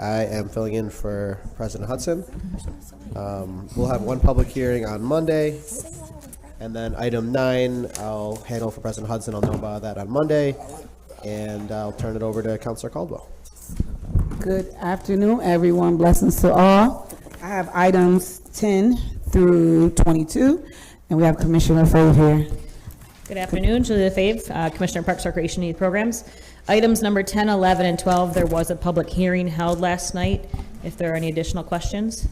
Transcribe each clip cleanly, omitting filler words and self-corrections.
I am filling in for President Hudson. We'll have one public hearing on Monday, and then item 9 I'll handle for President Hudson. I'll know about that on Monday, and I'll turn it over to Councilor Caldwell. Good afternoon, everyone. Blessings to all. I have items 10 through 22, and we have Commissioner Fave here. Good afternoon, Julia Fave, Commissioner of Parks, Recreation, and Youth Programs. Items number 10, 11, and 12, there was a public hearing held last night. If there are any additional questions.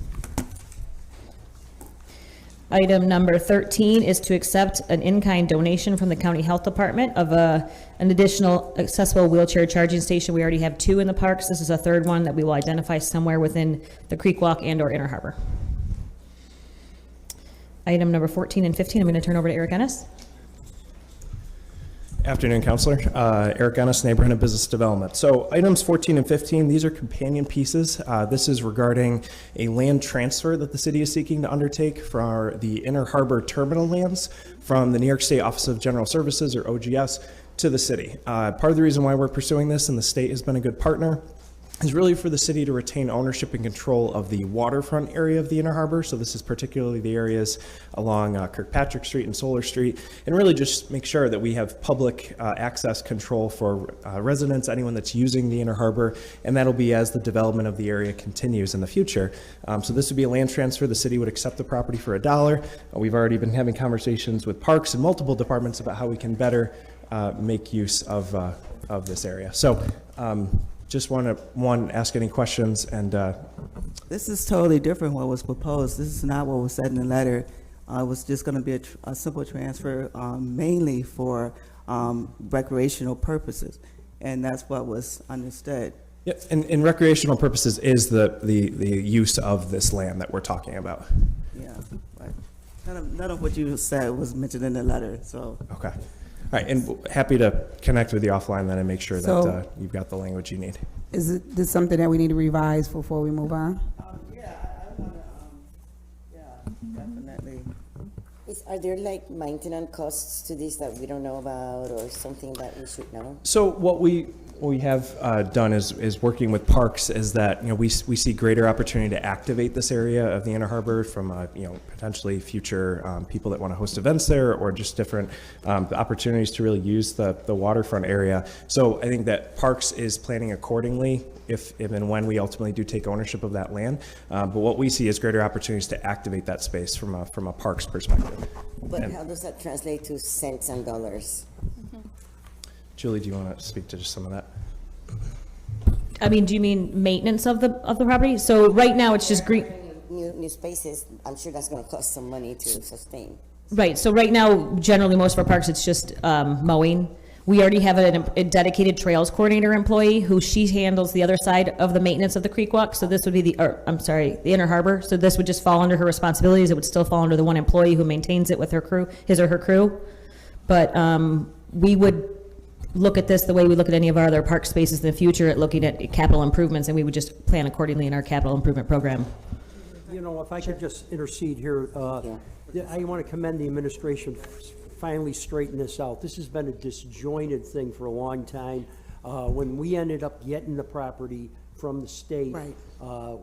Item number 13 is to accept an in-kind donation from the County Health Department of an additional accessible wheelchair charging station. We already have 2 in the parks. This is a 3rd one that we will identify somewhere within the Creek Walk and or Inner Harbor. Item number 14 and 15, I'm going to turn over to Eric Ennis. Afternoon, Councilor. Eric Ennis, Neighborhood and Business Development. So items 14 and 15, these are companion pieces. This is regarding a land transfer that the city is seeking to undertake for the Inner Harbor terminal lands from the New York State Office of General Services, or OGS, to the city. Part of the reason why we're pursuing this, and the state has been a good partner, is really for the city to retain ownership and control of the waterfront area of the Inner Harbor. So this is particularly the areas along Kirkpatrick Street and Solar Street, and really just make sure that we have public access control for residents, anyone that's using the Inner Harbor, and that'll be as the development of the area continues in the future. So this would be a land transfer. The city would accept the property for $1. We've already been having conversations with Parks and multiple departments about how we can better make use of this area. So just want to ask any questions. And this is totally different what was proposed. This is not what was said in the letter. It was just going to be a simple transfer, mainly for recreational purposes, and that's what was understood. yeah, and recreational purposes is the use of this land that we're talking about. Yeah, right. None of what you said was mentioned in the letter. So Okay. All right, and happy to connect with you offline then and make sure So- that you've got the language you need. Is this something that we need to revise before we move on? yeah, I want to. Definitely. Are there like maintenance costs to this that we don't know about, or something that we should know? So what we have done is working with Parks is that, we see greater opportunity to activate this area of the Inner Harbor from potentially future people that want to host events there, or just different opportunities to really use the waterfront area. So I think that Parks is planning accordingly if and when we ultimately do take ownership of that land. But what we see is greater opportunities to activate that space from a Parks perspective. But how does that translate to cents and dollars? Julie, do you want to speak to just some of that? I mean, do you mean maintenance of the property? So right now it's just green. New spaces, I'm sure that's going to cost some money to sustain. Right, so right now, generally, most of our parks, it's just mowing. We already have a dedicated trails coordinator employee who she handles the other side of the maintenance of the creek walk. So this would be the Inner Harbor. So this would just fall under her responsibilities. It would still fall under the one employee who maintains it with her crew, his or her crew. But we would look at this the way we look at any of our other park spaces in the future, at looking at capital improvements, and we would just plan accordingly in our capital improvement program. If I could just intercede here, I want to commend the administration for finally straighten this out. This has been a disjointed thing for a long time. When we ended up getting the property from the state, Right.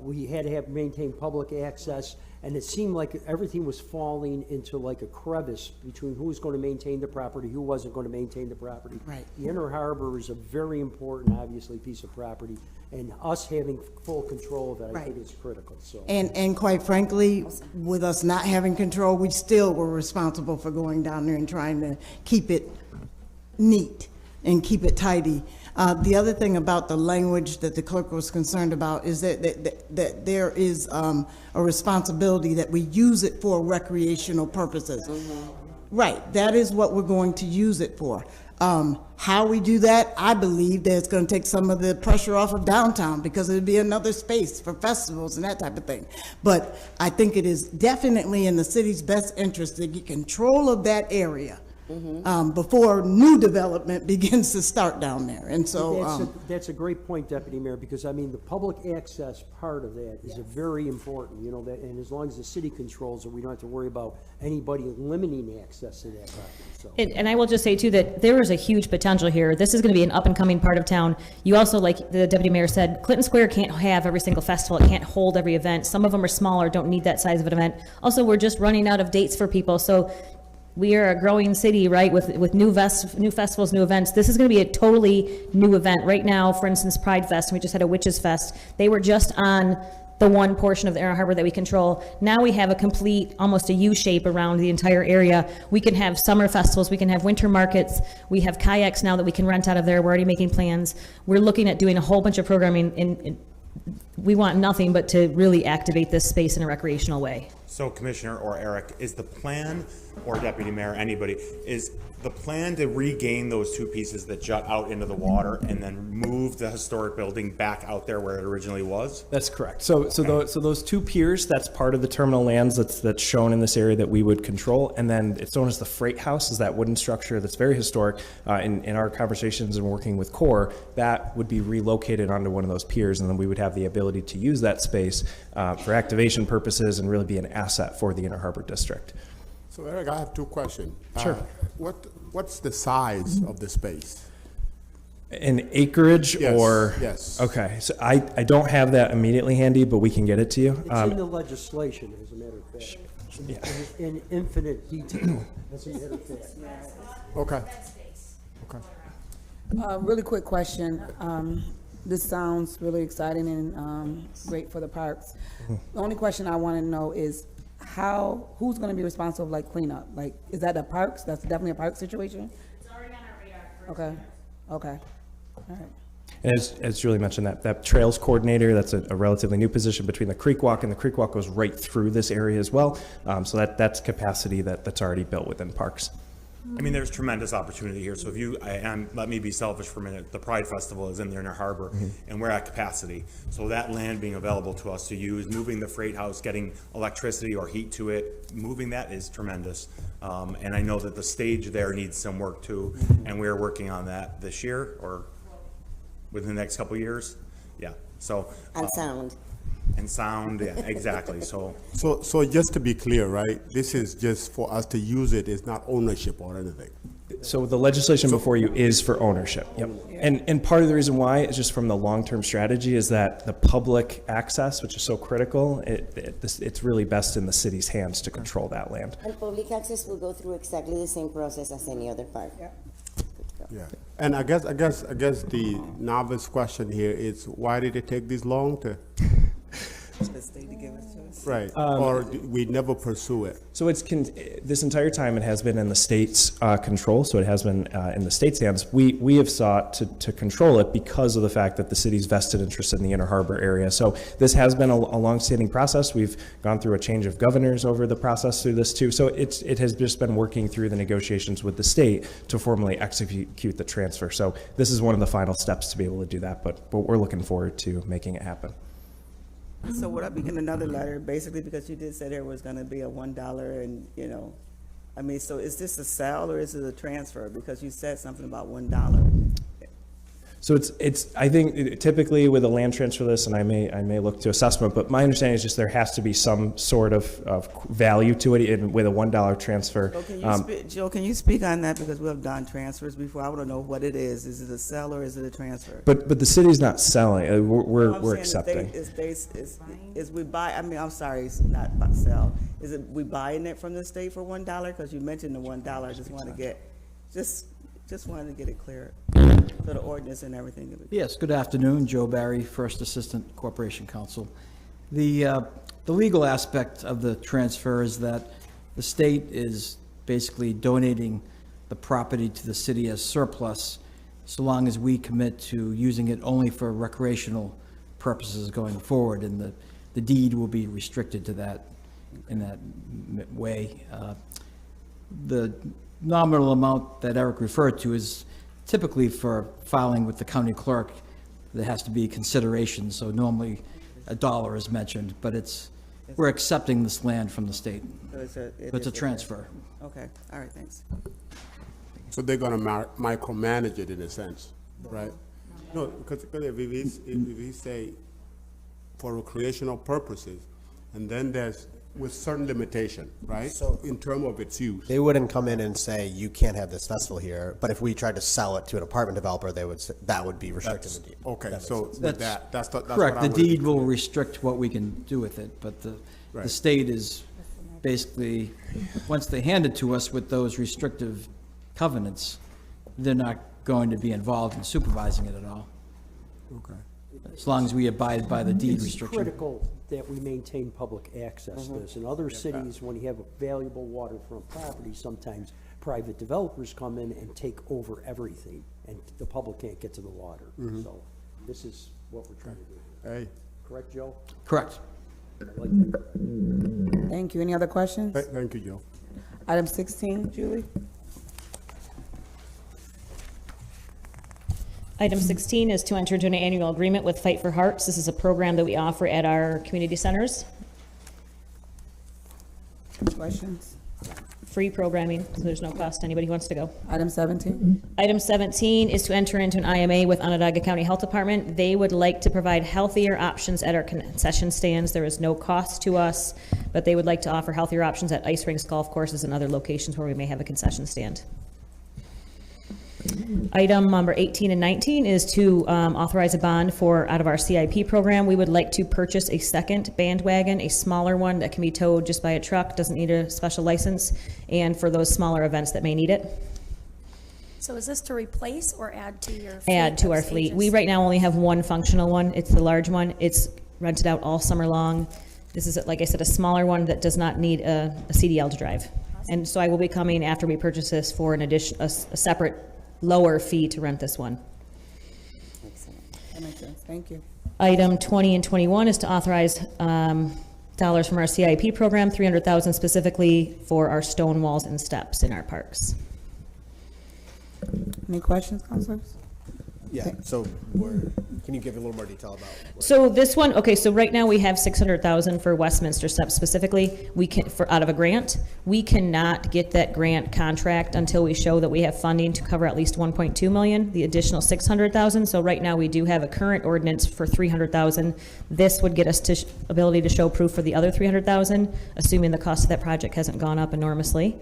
We had to maintain public access, and it seemed like everything was falling into like a crevice between who was going to maintain the property, who wasn't going to maintain the property. Right. The Inner Harbor is a very important, obviously, piece of property, and us having full control of it, I Right. think is critical. So. And quite frankly, with us not having control, we still were responsible for going down there and trying to keep it neat and keep it tidy. The other thing about the language that the clerk was concerned about is that there is a responsibility that we use it for recreational purposes. Mm-hmm. Right, that is what we're going to use it for. How we do that, I believe that it's going to take some of the pressure off of downtown, because it'll be another space for festivals and that type of thing. But I think it is definitely in the city's best interest to get control of that area before new development begins to start down there. And so, That's a great point, Deputy Mayor, because I mean, the public access part of that is a very important, you know, that, and as long as the city controls it, we don't have to worry about anybody limiting access to that property, so. And I will just say too that there is a huge potential here. This is going to be an up and coming part of town. You also, like the deputy mayor said, Clinton Square can't have every single festival. It can't hold every event. Some of them are smaller, don't need that size of an event. Also, we're just running out of dates for people. So we are a growing city, right, with new festivals, new events. This is going to be a totally new event. Right now, for instance, Pride Fest, we just had a Witches Fest. They were just on the one portion of the Inner Harbor that we control. Now we have a complete, almost a U shape around the entire area. We can have summer festivals, we can have winter markets, we have kayaks now that we can rent out of there. We're already making plans. We're looking at doing a whole bunch of programming, and we want nothing but to really activate this space in a recreational way. So Commissioner or Eric, is the plan, or Deputy Mayor, anybody, is the plan to regain those two pieces that jut out into the water and then move the historic building back out there where it originally was? That's correct. So those two piers, that's part of the terminal lands that's shown in this area that we would control. And then it's known as the Freight House, is that wooden structure that's very historic. In our conversations and working with CORE, that would be relocated onto one of those piers, and then we would have the ability to use that space for activation purposes and really be an asset for the Inner Harbor District. So Eric, I have two questions. Sure. What's the size of the space? An acreage Yes, or? yes. Okay, so I don't have that immediately handy, but we can get it to you. It's in the legislation, as a matter of fact. In infinite detail, as a matter of fact. Okay. Okay. Really quick question. This sounds really exciting and great for the parks. The only question I want to know is who's going to be responsible for like cleanup? Like, is that the parks? That's definitely a park situation? It's already on our radar. Okay, okay, all right. And as Julie mentioned, that trails coordinator, that's a relatively new position between the Creek Walk, and the Creek Walk goes right through this area as well. So that's capacity that's already built within parks. I mean, there's tremendous opportunity here. So if you, and let me be selfish for a minute, the Pride Festival is in the Inner Harbor, and we're at capacity. So that land being available to us to use, moving the freight house, getting electricity or heat to it, moving that is tremendous. And I know that the stage there needs some work too, and we're working on that this year or within the next couple of years. Yeah, so. And sound. And sound, yeah, exactly, so. So just to be clear, right, this is just for us to use it, it's not ownership or anything? So the legislation before you is for ownership. Yep. And part of the reason why is just from the long-term strategy is that the public access, which is so critical, it's really best in the city's hands to control that land. And public access will go through exactly the same process as any other park. Yeah. And I guess the novice question here is, why did it take this long to? The state to give it to us. Right, or we never pursue it? So this entire time it has been in the state's control, so it has been in the state's hands. We have sought to control it because of the fact that the city's vested interest in the Inner Harbor area. So this has been a longstanding process. We've gone through a change of governors over the process through this too. So it has just been working through the negotiations with the state to formally execute the transfer. So this is one of the final steps to be able to do that, but we're looking forward to making it happen. So would I be getting another letter, basically, because you did say there was gonna be a $1 and, I mean, so is this a sale or is it a transfer? Because you said something about $1. So I think typically with a land transfer list, and I may look to assessment, but my understanding is just there has to be some sort of value to it with a $1 transfer. So Joe, can you speak on that? Because we have done transfers before. I want to know what it is. Is it a sell or is it a transfer? But the city's not selling. We're accepting. Is we buy, I mean, I'm sorry, it's not about sell. Is it we buying it from the state for $1? Because you mentioned the $1. I just want to get, just wanted to get it clear. So the ordinance and everything. Yes, good afternoon, Joe Barry, First Assistant Corporation Counsel. The legal aspect of the transfer is that the state is basically donating the property to the city as surplus, so long as we commit to using it only for recreational purposes going forward, and the deed will be restricted to that in that way. The nominal amount that Eric referred to is typically for filing with the county clerk. There has to be consideration, so normally $1 is mentioned, but we're accepting this land from the state. So It's a transfer. Okay, all right, thanks. So they're gonna micromanage it in a sense, right? No, because if we say for recreational purposes, and then there's with certain limitation, right? So- in terms of its use. They wouldn't come in and say, you can't have this festival here, but if we tried to sell it to an apartment developer, they would say, that would be restricted in the deed. Okay, That makes so sense. with that's what Correct, I the wanted to deed be will clear. restrict what we can do with it, but the Right. state is basically, once they hand it to us with those restrictive covenants, they're not going to be involved in supervising it at all, Okay. as long as we abide by the deed It's restriction. critical that we maintain public access to this. In other cities, when you have a valuable waterfront property, sometimes private developers come in and take over everything, and the public can't get to the water. So this is what we're trying to do. Hey, Correct, Joe? Correct. I like that. Thank you. Any other questions? thank you, Joe. Item 16, Julie? Item 16 is to enter into an annual agreement with Fight for Hearts. This is a program that we offer at our community centers. Questions? Free programming, so there's no cost to anybody who wants to go. Item 17, Item 17 is to enter into an IMA with Onondaga County Health Department. They would like to provide healthier options at our concession stands. There is no cost to us, but they would like to offer healthier options at ice rinks, golf courses, and other locations where we may have a concession stand. Item number 18 and 19 is to authorize a bond for, out of our CIP program. We would like to purchase a second bandwagon, a smaller one that can be towed just by a truck, doesn't need a special license, and for those smaller events that may need it. So is this to replace or add to your? Add to our fleet. We right now only have one functional one. It's the large one. It's rented out all summer long. This is, like I said, a smaller one that does not need a CDL to drive. And so I will be coming after we purchase this for an addition, a separate lower fee to rent this one. that makes sense. Thank you. Item 20 and 21 is to authorize dollars from our CIP program, 300,000 specifically for our stone walls and steps in our parks. Any questions, councilors? Yeah, so can you give a little more detail about? So this one, okay, so right now we have 600,000 for Westminster steps specifically. We can, out of a grant, we cannot get that grant contract until we show that we have funding to cover at least 1.2 million, the additional 600,000. So right now we do have a current ordinance for 300,000. This would get us to ability to show proof for the other 300,000, assuming the cost of that project hasn't gone up enormously.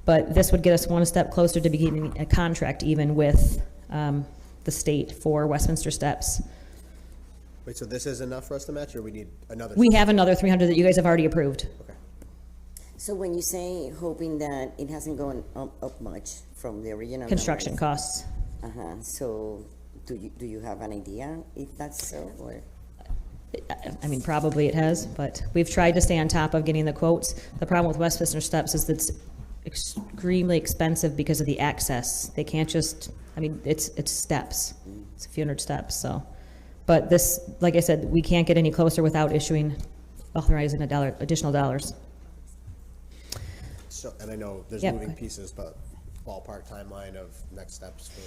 But this would get us one step closer to beginning a contract even with the state for Westminster steps. Wait, so this is enough for us to match, or we need another? We have another 300 that you guys have already approved. Okay. So when you say hoping that it hasn't gone up much from the original Construction numbers, costs. so do you have an idea if that's so, or? I mean, probably it has, but we've tried to stay on top of getting the quotes. The problem with Westminster steps is that it's extremely expensive because of the access. They can't just, I mean, it's steps. It's a few hundred steps, so. But this, like I said, we can't get any closer without authorizing additional dollars. So, and I know there's Yeah, moving go ahead. pieces, but ballpark timeline of next steps for.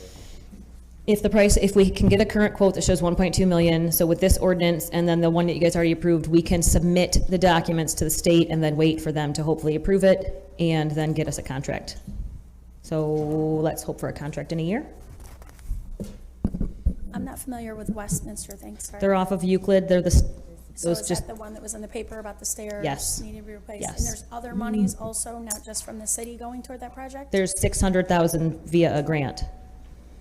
If we can get a current quote that shows 1.2 million, so with this ordinance and then the one that you guys already approved, we can submit the documents to the state and then wait for them to hopefully approve it and then get us a contract. So let's hope for a contract in a year. I'm not familiar with Westminster, thanks, sorry. They're off of Euclid. They're So those is just, that the one that was in the paper about the stairs? Yes. Needing to be replaced? Yes. And there's other monies also, not just from the city going toward that project? there's 600,000 via a grant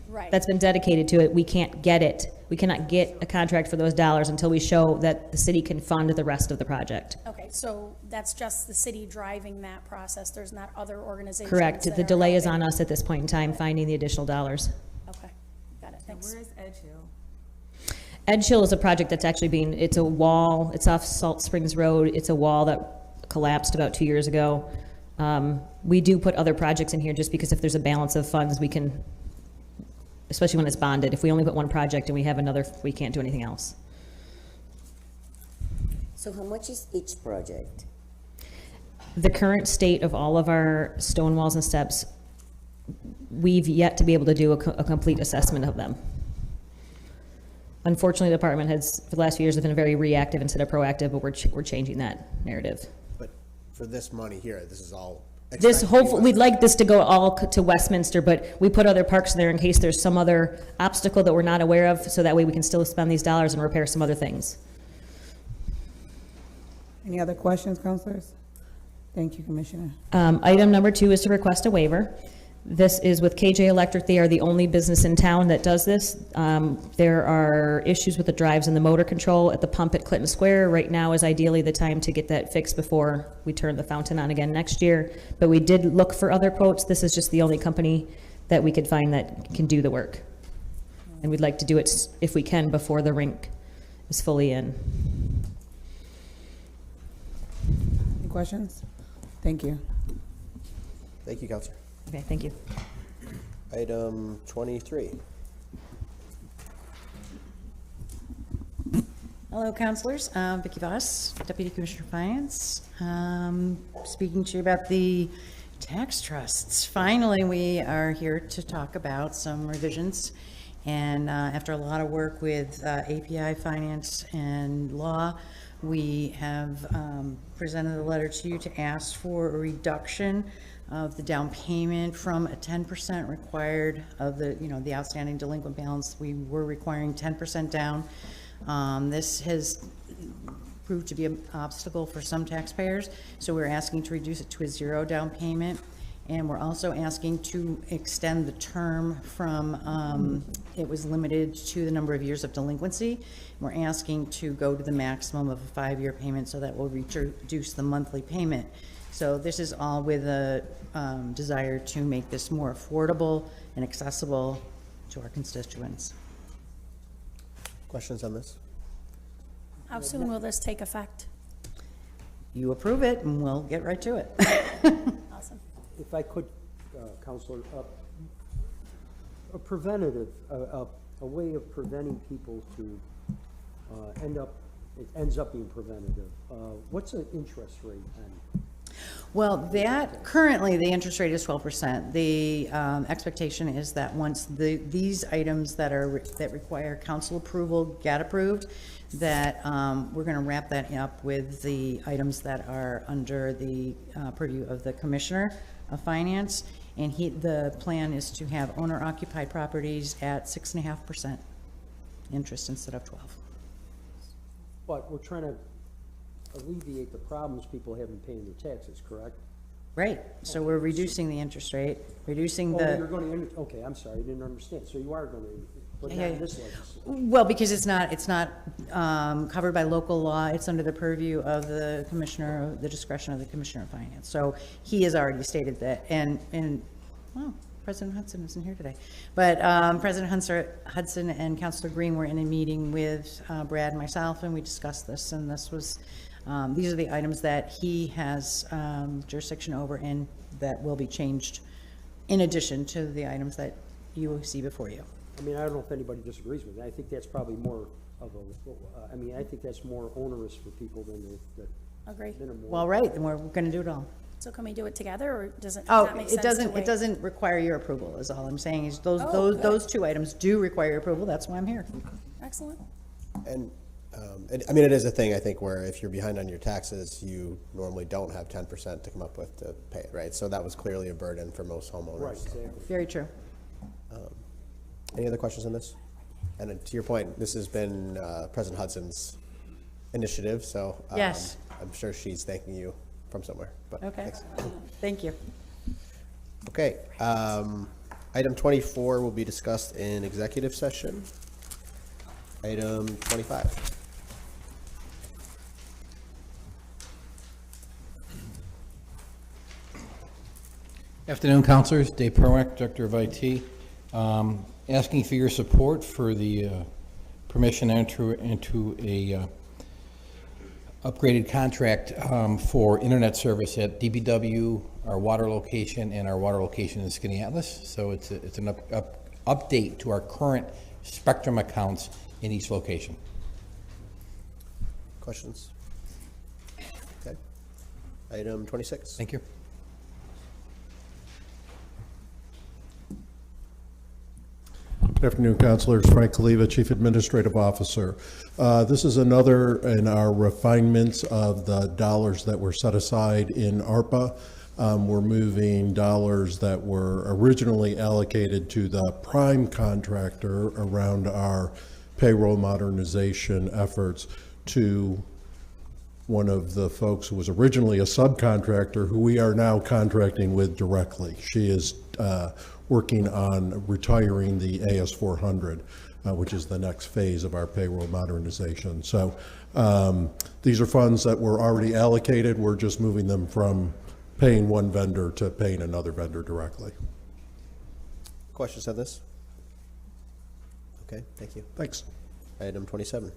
Right. that's been dedicated to it. We can't get it. We cannot get a contract for those dollars until we show that the city can fund the rest of the project. Okay, so that's just the city driving that process. There's not other organizations Correct. that The are delay is on helping? us at this point in time, finding the additional dollars. Okay, got it, thanks. Where is Edge Hill? Edge Hill is a project that's actually being, it's a wall, it's off Salt Springs Road. It's a wall that collapsed about 2 years ago. We do put other projects in here just because if there's a balance of funds, we can, especially when it's bonded. If we only put one project and we have another, we can't do anything else. So how much is each project? The current state of all of our stone walls and steps, we've yet to be able to do a complete assessment of them. Unfortunately, the department has, for the last few years, have been very reactive instead of proactive, but we're changing that narrative. But for this money here, this is all This hopefully, we'd like this to go all to Westminster, but we put other parks there in case there's some other obstacle that we're not aware of, so that way we can still spend these dollars and repair some other things. Any other questions, councilors? Thank you, Commissioner. Item number 2 is to request a waiver. This is with KJ Electric. They are the only business in town that does this. There are issues with the drives and the motor control at the pump at Clinton Square. Right now is ideally the time to get that fixed before we turn the fountain on again next year. But we did look for other quotes. This is just the only company that we could find that can do the work. And we'd like to do it, if we can, before the rink is fully in. Any questions? Thank you. Thank you, Counselor. Okay, thank you. Item 23. Hello, councilors. Vicki Voss, Deputy Commissioner of Finance. Speaking to you about the tax trusts. Finally, we are here to talk about some revisions. And after a lot of work with API Finance and Law, we have presented a letter to you to ask for a reduction of the down payment from a 10% required of the, the outstanding delinquent balance. We were requiring 10% down. This has proved to be an obstacle for some taxpayers, so we're asking to reduce it to a 0 down payment. And we're also asking to extend the term from, it was limited to the number of years of delinquency. We're asking to go to the maximum of a 5-year payment, so that will reduce the monthly payment. So this is all with a desire to make this more affordable and accessible to our constituents. Questions on this? How soon will this take effect? You approve it and we'll get right to it. Awesome. If I could, Counselor, a preventative, a way of preventing people to it ends up being preventative. What's the interest rate on? Well, currently the interest rate is 12%. The expectation is that once these items that require council approval get approved, that we're going to wrap that up with the items that are under the purview of the Commissioner of Finance, and the plan is to have owner-occupied properties at 6.5% interest instead of 12%. But we're trying to alleviate the problems people have in paying their taxes, correct? Right. So we're reducing the interest rate, reducing the. Oh, you're going to. Okay, I'm sorry, I didn't understand. So you are going to. But not in this legislation. Well, because it's not covered by local law. It's under the purview of the commissioner, the discretion of the Commissioner of Finance. So he has already stated that, and well, President Hudson isn't here today, but President Hudson and Councilor Green were in a meeting with Brad and myself, and we discussed this, and this was, these are the items that he has jurisdiction over and that will be changed in addition to the items that you see before you. I mean, I don't know if anybody disagrees with me. I think that's probably more of a, I think that's more onerous for people than the. Agree. Well, right, then we're going to do it all. So can we do it together, or does it Oh, not make sense to wait? it doesn't require your approval, is all I'm saying, is those two items do require your approval, that's why I'm here. Excellent. And, I mean, it is a thing, I think, where if you're behind on your taxes, you normally don't have 10% to come up with to pay it, right? So that was clearly a burden for most homeowners. Right, exactly. Very true. Any other questions on this? And to your point, this has been President Hudson's initiative, so Yes. I'm sure she's thanking you from somewhere. But Okay, thanks. thank you. Okay, item 24 will be discussed in executive session. Item 25. Afternoon, councilors. Dave Perwick, Director of IT. Asking for your support for the permission to enter into a upgraded contract for internet service at DBW, our water location, and our water location in Skaneateles. So it's an update to our current Spectrum accounts in each location. Questions? Okay. Item 26. Thank you. Good afternoon, councilors. Frank Kaliva, Chief Administrative Officer. This is another in our refinements of the dollars that were set aside in ARPA We're moving dollars that were originally allocated to the prime contractor around our payroll modernization efforts to one of the folks who was originally a subcontractor who we are now contracting with directly. She is working on retiring the AS400, which is the next phase of our payroll modernization. So these are funds that were already allocated. We're just moving them from paying one vendor to paying another vendor directly. Questions on this? Okay, thank you. Thanks. Item 27.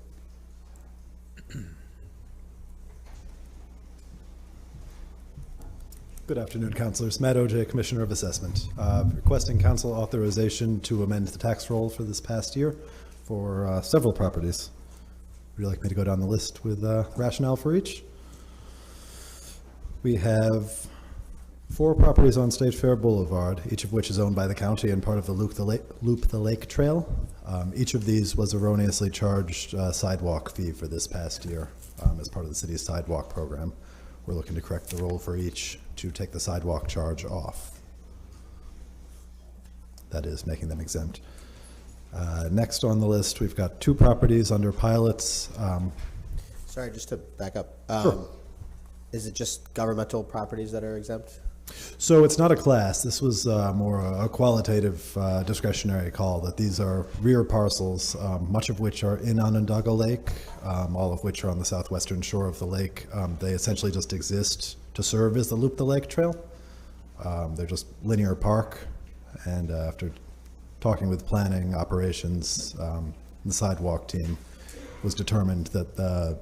Good afternoon, Councilors. Matt OJ, Commissioner of Assessment. Requesting council authorization to amend the tax roll for this past year for several properties. Would you like me to go down the list with rationale for each? We have 4 properties on State Fair Boulevard, each of which is owned by the county and part of the Loop the Lake Trail. Each of these was erroneously charged a sidewalk fee for this past year as part of the city's sidewalk program. We're looking to correct the roll for each to take the sidewalk charge off. That is, making them exempt. Next on the list, we've got 2 properties under pilots. Sorry, just to back up. Sure. Is it just governmental properties that are exempt? So it's not a class. This was more a qualitative discretionary call that these are rear parcels, much of which are in Onondaga Lake, all of which are on the southwestern shore of the lake. They essentially just exist to serve as the Loop the Lake Trail. They're just linear park, and after talking with planning operations, the sidewalk team was determined that the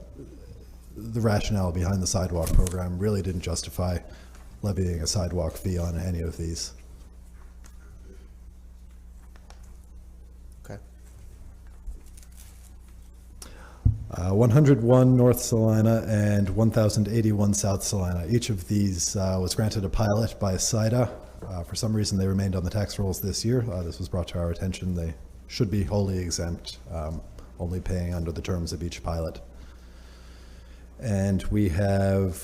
rationale behind the sidewalk program really didn't justify levying a sidewalk fee on any of these. Okay. 101 North Salina and 1081 South Salina. Each of these was granted a pilot by SIDA. For some reason, they remained on the tax rolls this year. This was brought to our attention. They should be wholly exempt, only paying under the terms of each pilot. And we have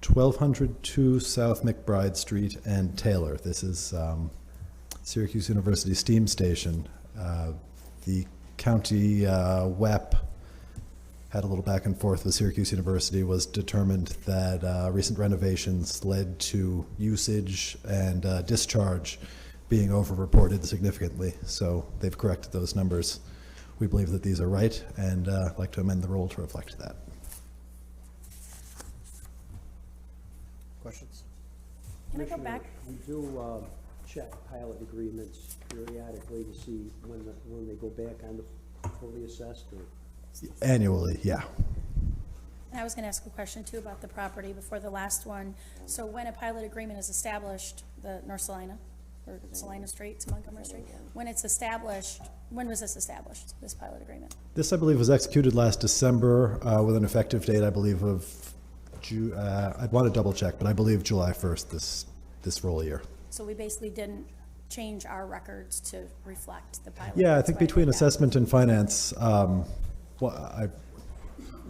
1202 South McBride Street and Taylor. This is Syracuse University Steam Station. The county WEP had a little back and forth with Syracuse University, was determined that recent renovations led to usage and discharge being overreported significantly. So they've corrected those numbers. We believe that these are right, and I'd like to amend the roll to reflect that. Questions? Can I go back? We do check pilot agreements periodically to see when they go back on the fully assessed or? Annually, yeah. And I was going to ask a question too about the property before the last one. So when a pilot agreement is established, the North Salina or Salina Street to Montgomery Street, when it's established, when was this established, this pilot agreement? This, I believe, was executed last December with an effective date, I believe, of I'd want to double check, but I believe July 1st this roll year. So we basically didn't change our records to reflect the pilot. Yeah, I think between assessment and finance, well,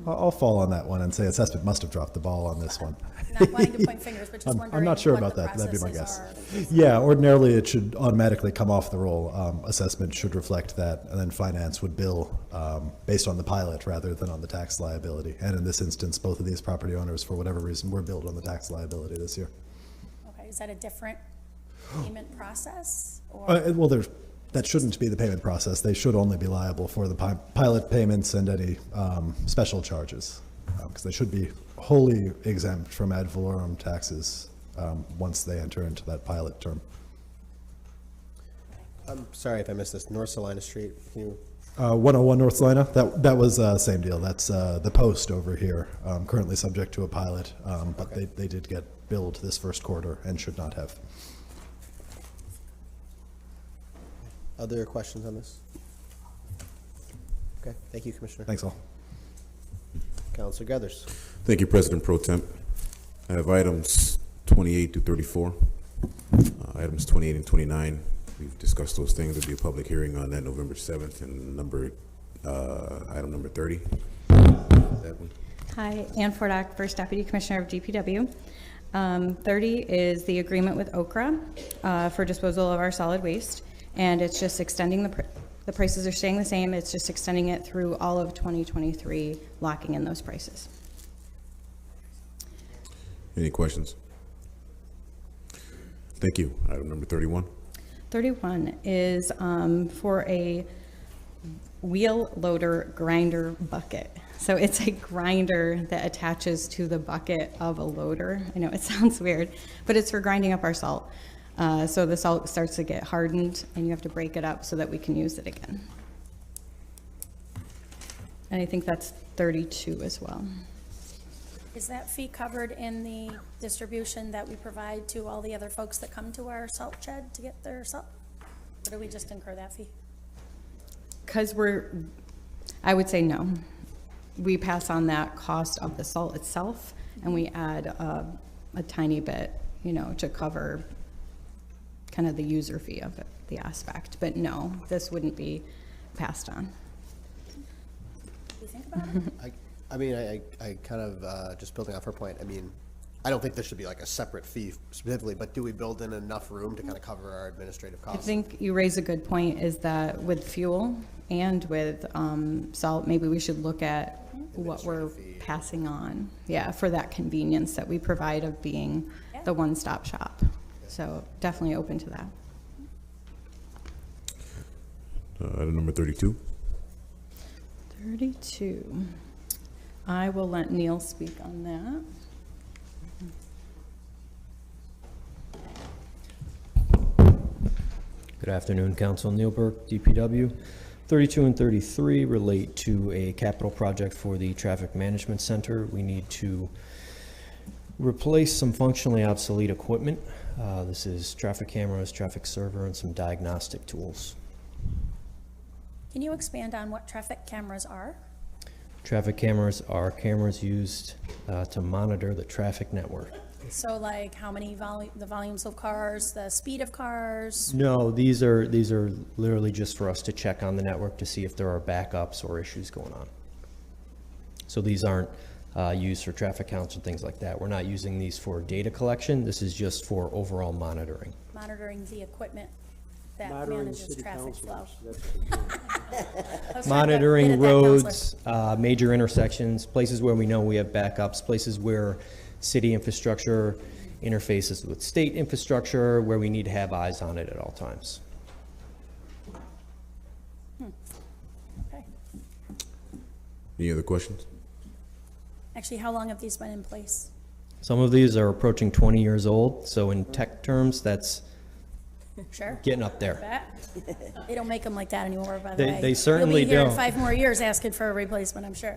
I'll fall on that one and say assessment must have dropped the ball on this one. Not wanting to point fingers, but just wondering. I'm not sure what about the that, but that'd be my processes guess. are. Yeah, ordinarily it should automatically come off the roll. Assessment should reflect that, and then finance would bill based on the pilot rather than on the tax liability. And in this instance, both of these property owners, for whatever reason, were billed on the tax liability this year. Okay, is that a different payment process? Or? Well, that shouldn't be the payment process. They should only be liable for the pilot payments and any special charges, because they should be wholly exempt from ad valorem taxes once they enter into that pilot term. I'm sorry if I missed this. North Salina Street. Can you? 101 North Salina. That was same deal. That's the post over here, currently subject to a pilot, but okay. they did get billed this first quarter and should not have. Other questions on this? Okay, thank you, Commissioner. Thanks all. Councilor Gathers. Thank you, President Pro Temp. I have items 28 to 34. Items 28 and 29. We've discussed those things. There'll be a public hearing on that November 7th, and item number 30. That one. Hi, Ann Fordock, First Deputy Commissioner of DPW. 30 is the agreement with Okra for disposal of our solid waste, and it's just extending the prices are staying the same. It's just extending it through all of 2023, locking in those prices. Any questions? Thank you. Item number 31. 31 is for a wheel loader grinder bucket. So it's a grinder that attaches to the bucket of a loader. I know it sounds weird, but it's for grinding up our salt. So the salt starts to get hardened and you have to break it up so that we can use it again. And I think that's 32 as well. Is that fee covered in the distribution that we provide to all the other folks that come to our salt shed to get their salt? Or do we just incur that fee? Because I would say no. We pass on that cost of the salt itself and we add a tiny bit, to cover kind of the user fee of it, the aspect. But no, this wouldn't be passed on. What do you think about it? I kind of, just building off her point, I don't think there should be like a separate fee specifically, but do we build in enough room to kind of cover our administrative I costs? think you raise a good point, is that with fuel and with salt, maybe we should look at what we're passing on, for that convenience that we provide of being the one-stop shop. So definitely open to that. Item number 32. 32. I will let Neil speak on that. Good afternoon, Council. Neil Burke, DPW. 32 and 33 relate to a capital project for the Traffic Management Center. We need to replace some functionally obsolete equipment. This is traffic cameras, traffic server, and some diagnostic tools. Can you expand on what traffic cameras are? Traffic cameras are cameras used to monitor the traffic network. So like how many the volumes of cars, the speed of cars? No, these are literally just for us to check on the network to see if there are backups or issues going on. So these aren't used for traffic counts and things like that. We're not using these for data collection. This is just for overall monitoring. Monitoring the equipment that Monitoring manages city traffic flow. councilors. Monitoring roads, major intersections, places where we know we have backups, places where city infrastructure interfaces with state infrastructure, where we need to have eyes on it at all times. Okay. Any other questions? Actually, how long have these been in place? Some of these are approaching 20 years old, so in tech terms, that's Sure. getting up there. Bet. They don't make them like that anymore, by the way. They certainly You'll be here in don't. 5 more years asking for a replacement, I'm sure.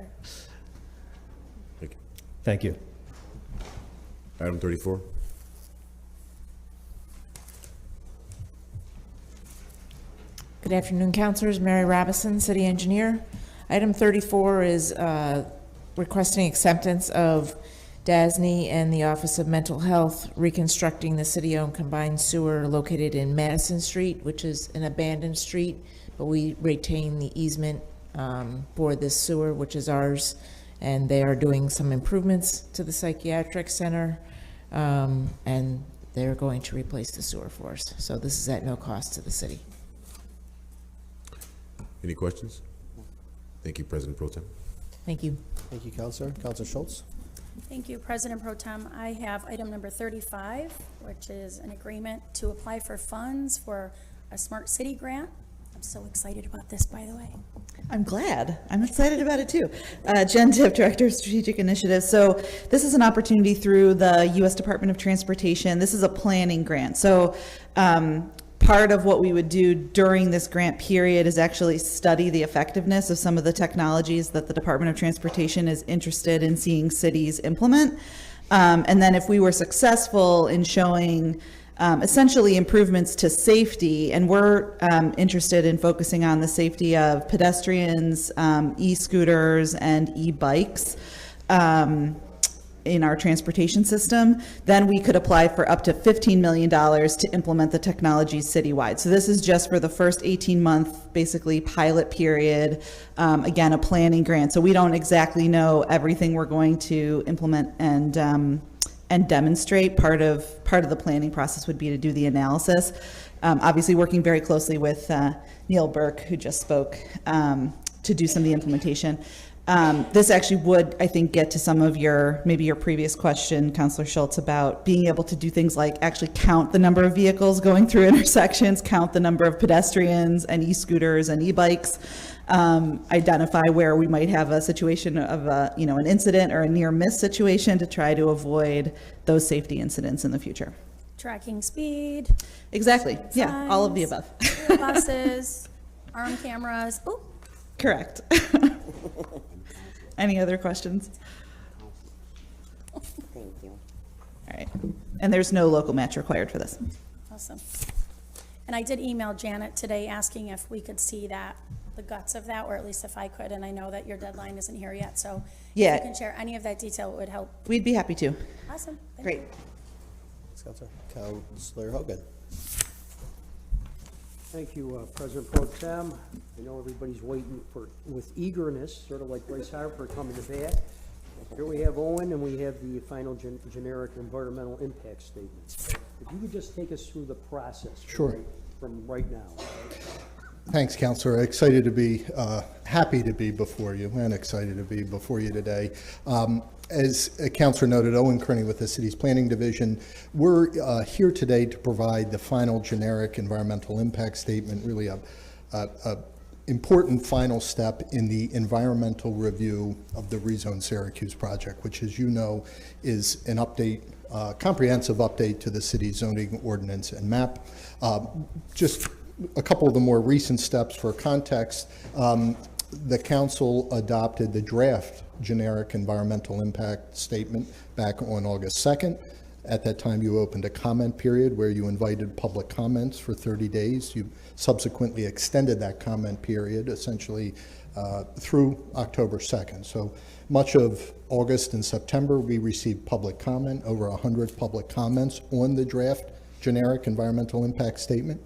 Thank you. Item 34. Good afternoon, councilors. Mary Robison, city engineer. Item 34 is requesting acceptance of DASNY and the Office of Mental Health reconstructing the city-owned combined sewer located in Madison Street, which is an abandoned street, but we retain the easement for this sewer, which is ours, and they are doing some improvements to the psychiatric center, and they're going to replace the sewer for us. So this is at no cost to the city. Any questions? Thank you, President Pro Tem. Thank you. Thank you, Counselor. Counselor Schultz? Thank you, President Pro Tem. I have item number 35, which is an agreement to apply for funds for a smart city grant. I'm so excited about this, by the way. I'm glad. I'm excited about it too. Jen Tipp, Director of Strategic Initiatives. So this is an opportunity through the U.S. Department of Transportation. This is a planning grant. So part of what we would do during this grant period is actually study the effectiveness of some of the technologies that the Department of Transportation is interested in seeing cities implement. And then if we were successful in showing essentially improvements to safety, and we're interested in focusing on the safety of pedestrians, e-scooters, and e-bikes in our transportation system, then we could apply for up to $15 million to implement the technology citywide. So this is just for the first 18-month, basically, pilot period, again, a planning grant. So we don't exactly know everything we're going to implement and and demonstrate. Part of the planning process would be to do the analysis. Obviously, working very closely with Neil Burke, who just spoke, to do some of the implementation. This actually would, I think, get to some of maybe your previous question, Councilor Schultz, about being able to do things like actually count the number of vehicles going through intersections, count the number of pedestrians and e-scooters and e-bikes, identify where we might have a situation of an incident or a near miss situation to try to avoid those safety incidents in the future. Tracking speed. Exactly. Yeah, all of the above. Buses, arm cameras. Oh, correct. Any other questions? Thank you. All right. And there's no local match required for this. awesome. And I did email Janet today asking if we could see that, the guts of that, or at least if I could, and I know that your deadline isn't here yet, so yeah, if you can share any of that detail, it would help. We'd be happy to. Awesome. Thank Great. you. Thanks, Counselor. Counselor Hogan. Thank you, President Pro Tem. I know everybody's waiting with eagerness, sort of like Bryce Harper coming to bat. Here we have Owen, and we have the final generic environmental impact statement. If you could just take us through the process. Sure. From right now. Thanks, Counselor. Excited to be, happy to be before you, and excited to be before you today. As Counselor noted, Owen Kearney with the city's planning division. We're here today to provide the final generic environmental impact statement, really a important final step in the environmental review of the Rezone Syracuse project, which, as you know, is an update, comprehensive update to the city's zoning ordinance and map. Just a couple of the more recent steps for context. The council adopted the draft generic environmental impact statement back on August 2nd. At that time, you opened a comment period where you invited public comments for 30 days. You subsequently extended that comment period essentially through October 2nd. So much of August and September, we received public comment, over 100 public comments on the draft generic environmental impact statement.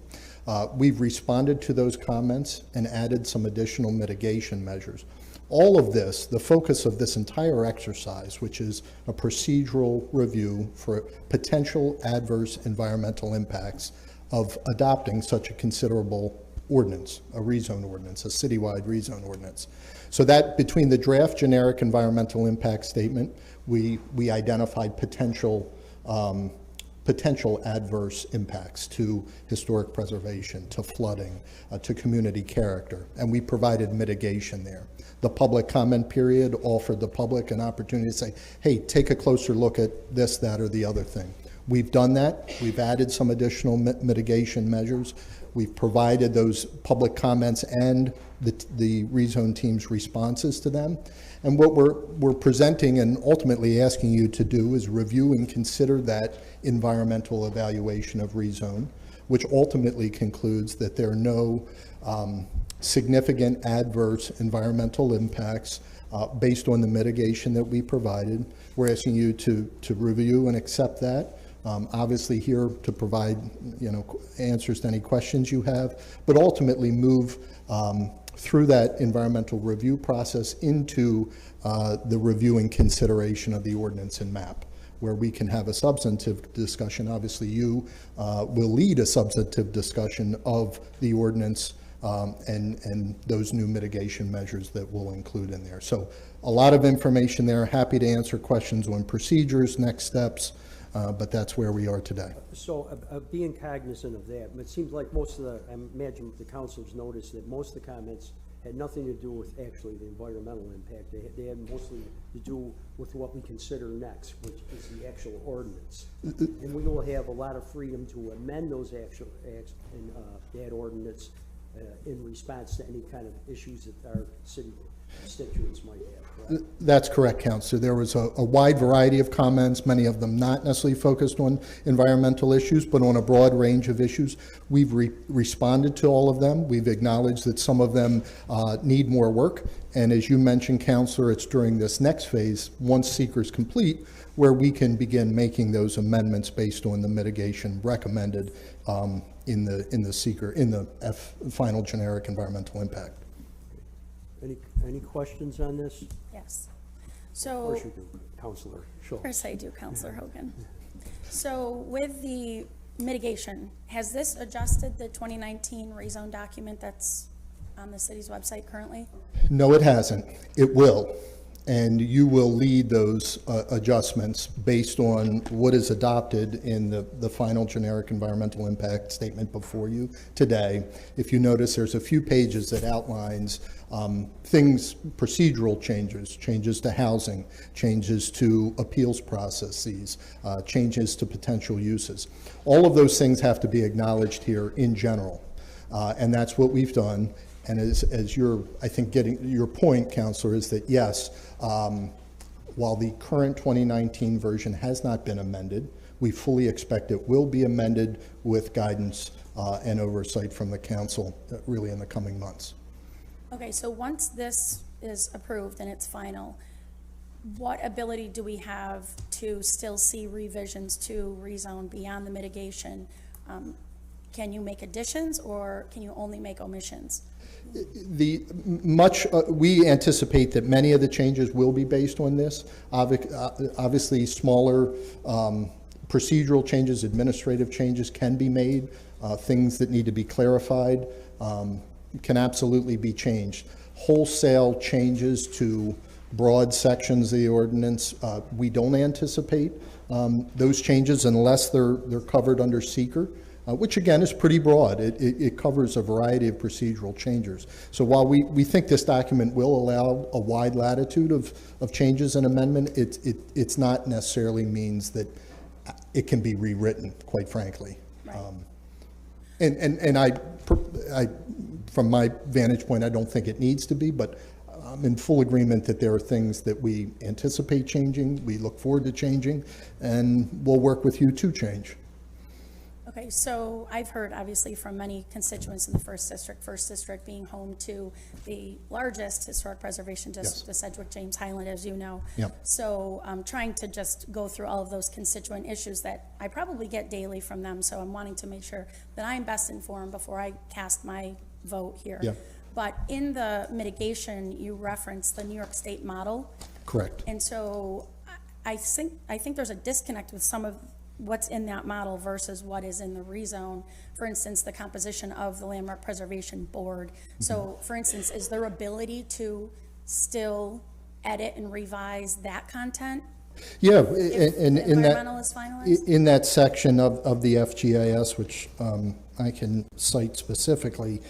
We've responded to those comments and added some additional mitigation measures. All of this, the focus of this entire exercise, which is a procedural review for potential adverse environmental impacts of adopting such a considerable ordinance, a rezone ordinance, a citywide rezone ordinance. So that between the draft generic environmental impact statement, we identified potential adverse impacts to historic preservation, to flooding, to community character, and we provided mitigation there. The public comment period offered the public an opportunity to say, hey, take a closer look at this, that, or the other thing. We've done that. We've added some additional mitigation measures. We've provided those public comments and the rezone team's responses to them. And what we're presenting and ultimately asking you to do is review and consider that environmental evaluation of rezone, which ultimately concludes that there are no significant adverse environmental impacts based on the mitigation that we provided. We're asking you to review and accept that. Obviously here to provide answers to any questions you have, but ultimately move through that environmental review process into the review and consideration of the ordinance and map, where we can have a substantive discussion. Obviously you will lead a substantive discussion of the ordinance and those new mitigation measures that we'll include in there. So a lot of information there. Happy to answer questions on procedures, next steps, but that's where we are today. So being cognizant of that, it seems like most of I imagine the councilors noticed that most of the comments had nothing to do with actually the environmental impact. They had mostly to do with what we consider next, which is the actual ordinance. And we will have a lot of freedom to amend those actual that ordinance in response to any kind of issues that our city constituents might have. Right? That's correct, Councilor. There was a wide variety of comments, many of them not necessarily focused on environmental issues, but on a broad range of issues. We've responded to all of them. We've acknowledged that some of them need more work. And as you mentioned, Councilor, it's during this next phase, once seeker's complete, where we can begin making those amendments based on the mitigation recommended in the final generic environmental impact. Any questions on this? Yes. So. Of course you do, Counselor Of Schultz. course I do, Counselor Hogan. So with the mitigation, has this adjusted the 2019 rezone document that's on the city's website currently? No, it hasn't. It will. And you will lead those adjustments based on what is adopted in the final generic environmental impact statement before you today. If you notice, there's a few pages that outlines things, procedural changes, changes to housing, changes to appeals processes, changes to potential uses. All of those things have to be acknowledged here in general. And that's what we've done. And as you're, I think, getting your point, Counselor, is that yes, while the current 2019 version has not been amended, we fully expect it will be amended with guidance and oversight from the council really in the coming months. Okay, so once this is approved and it's final, what ability do we have to still see revisions to rezone beyond the mitigation? Can you make additions or can you only make omissions? We anticipate that many of the changes will be based on this. Obviously, smaller procedural changes, administrative changes can be made. Things that need to be clarified can absolutely be changed. Wholesale changes to broad sections of the ordinance, we don't anticipate those changes unless they're covered under seeker. Which again is pretty broad. It covers a variety of procedural changes. So while we think this document will allow a wide latitude of changes and amendment, it's not necessarily means that it can be rewritten, quite frankly. Right. And I, from my vantage point, I don't think it needs to be, but I'm in full agreement that there are things that we anticipate changing, we look forward to changing, and we'll work with you to change. Okay, so I've heard obviously from many constituents in the first district being home to the largest historic preservation district, Yes. the Sedgwick James Highland, as you know. Yep. So I'm trying to just go through all of those constituent issues that I probably get daily from them. So I'm wanting to make sure that I'm best informed before I cast my vote here. Yep. But in the mitigation, you referenced the New York State model. Correct. And so I think there's a disconnect with some of what's in that model versus what is in the rezone. For instance, the composition of the Landmark Preservation Board. So for instance, is there ability to still edit and revise that content? Yeah, if and the environmental is finalized? in that section of the FGIS, which I can cite specifically,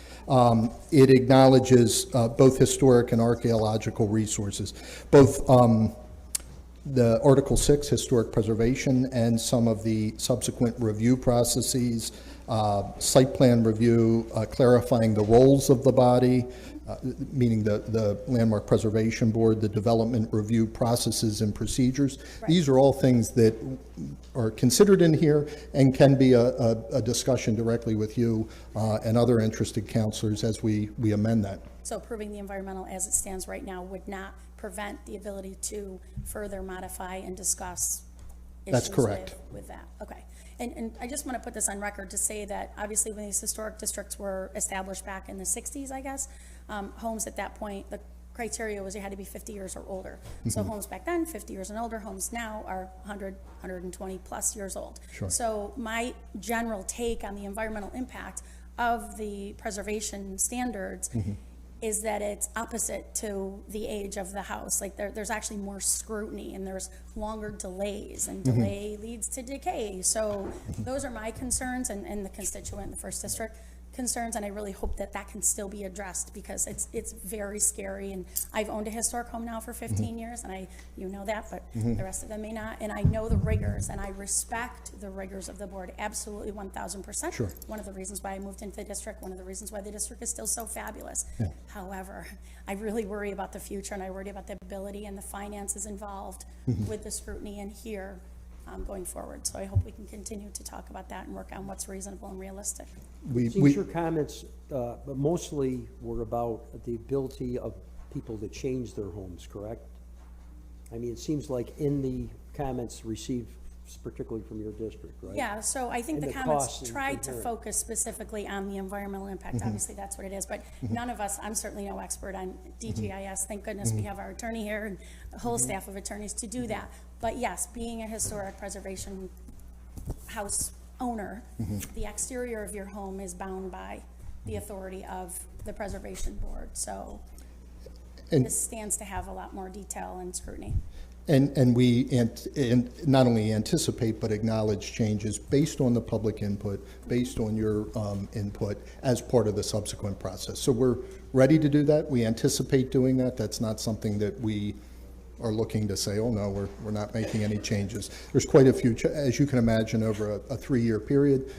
it acknowledges both historic and archaeological resources, both the Article 6 historic preservation and some of the subsequent review processes, site plan review, clarifying the roles of the body, meaning the Landmark Preservation Board, the development review processes and procedures. Right. These are all things that are considered in here and can be a discussion directly with you and other interested counselors as we amend that. So approving the environmental as it stands right now would not prevent the ability to further modify and discuss That's issues correct. with that. Okay. And I just want to put this on record to say that obviously when these historic districts were established back in the 60s, I guess, homes at that point, the criteria was you had to be 50 years or older. So homes back then, 50 years and older, homes now are 100, 120 plus years old. Sure. So my general take on the environmental impact of the preservation standards is that it's opposite to the age of the house. Like there's actually more scrutiny and there's longer delays, and delay leads to decay. So those are my concerns and the constituent in the first district concerns, and I really hope that that can still be addressed because it's very scary. And I've owned a historic home now for 15 years, and you know that, but the rest of them may not. And I know the rigors, and I respect the rigors of the board absolutely 1,000%. Sure. One of the reasons why I moved into the district, one of the reasons why the district is still so fabulous. Yeah. However, I really worry about the future, and I worry about the ability and the finances involved with the scrutiny in here going forward. So I hope we can continue to talk about that and work on what's reasonable and realistic. Seems your comments mostly were about the ability of people to change their homes, correct? I mean, it seems like in the comments received particularly from your district, right? Yeah, so I think And the the comments costs tried to inherent. focus specifically on the environmental impact. Mhm. Obviously, that's what it is, but none of us, I'm certainly no expert on DGIS. Thank goodness we have our attorney here and the whole staff of attorneys to do that. But yes, being a historic preservation house owner, the exterior of your home is bound by the authority of the Preservation Board. So And- this stands to have a lot more detail and scrutiny. And we not only anticipate but acknowledge changes based on the public input, based on your input as part of the subsequent process. So we're ready to do that. We anticipate doing that. That's not something that we are looking to say, oh no, we're not making any changes. There's quite a few, as you can imagine, over a 3-year period,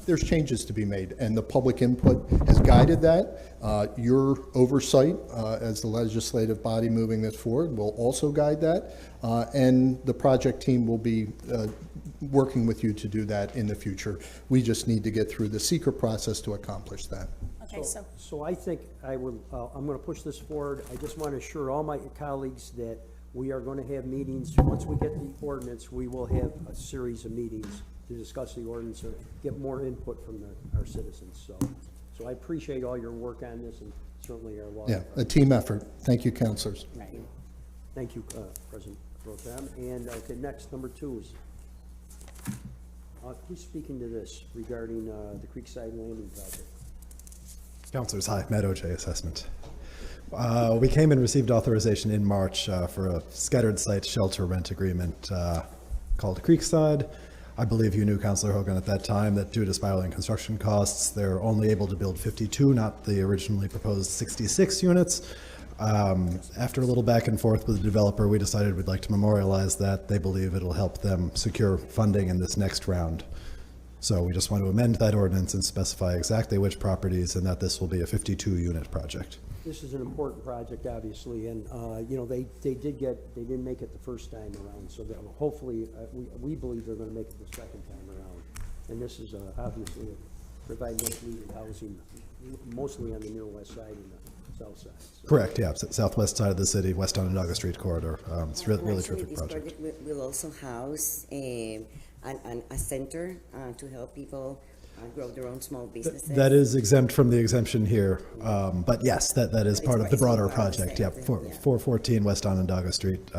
there's changes to be made, and the public input has guided that. Your oversight as the legislative body moving this forward will also guide that, and the project team will be working with you to do that in the future. We just need to get through the secret process to accomplish that. Okay, so So I think I'm going to push this forward. I just want to assure all my colleagues that we are going to have meetings. Once we get the ordinance, we will have a series of meetings to discuss the ordinance and get more input from our citizens. So I appreciate all your work on this, and certainly our law. Yeah, a team effort. Thank you, councilors. Right. Thank you, President Pro Tem. And okay, next, number 2 is, who's speaking to this regarding the Creekside Landing project? Councilors, hi, Matt O.J. Assessment. We came and received authorization in March for a scattered site shelter rent agreement called Creekside. I believe you knew, Councilor Hogan, at that time that due to spiraling construction costs, they're only able to build 52, not the originally proposed 66 units. After a little back and forth with the developer, we decided we'd like to memorialize that. They believe it'll help them secure funding in this next round. So we just want to amend that ordinance and specify exactly which properties, and that this will be a 52-unit project. This is an important project, obviously, and, you know, they didn't make it the first time around, so that hopefully, we believe they're gonna make it the second time around. And this is, obviously, provide much needed housing, mostly on the near west side and the south side. So. Correct, yeah, southwest side of the city, west Onondaga Street corridor. It's really Actually, terrific this project. will also house a center to help people grow their own small businesses. That is exempt from the exemption here, but yes, that is part of the broader project. Yeah, 414 West Onondaga Street,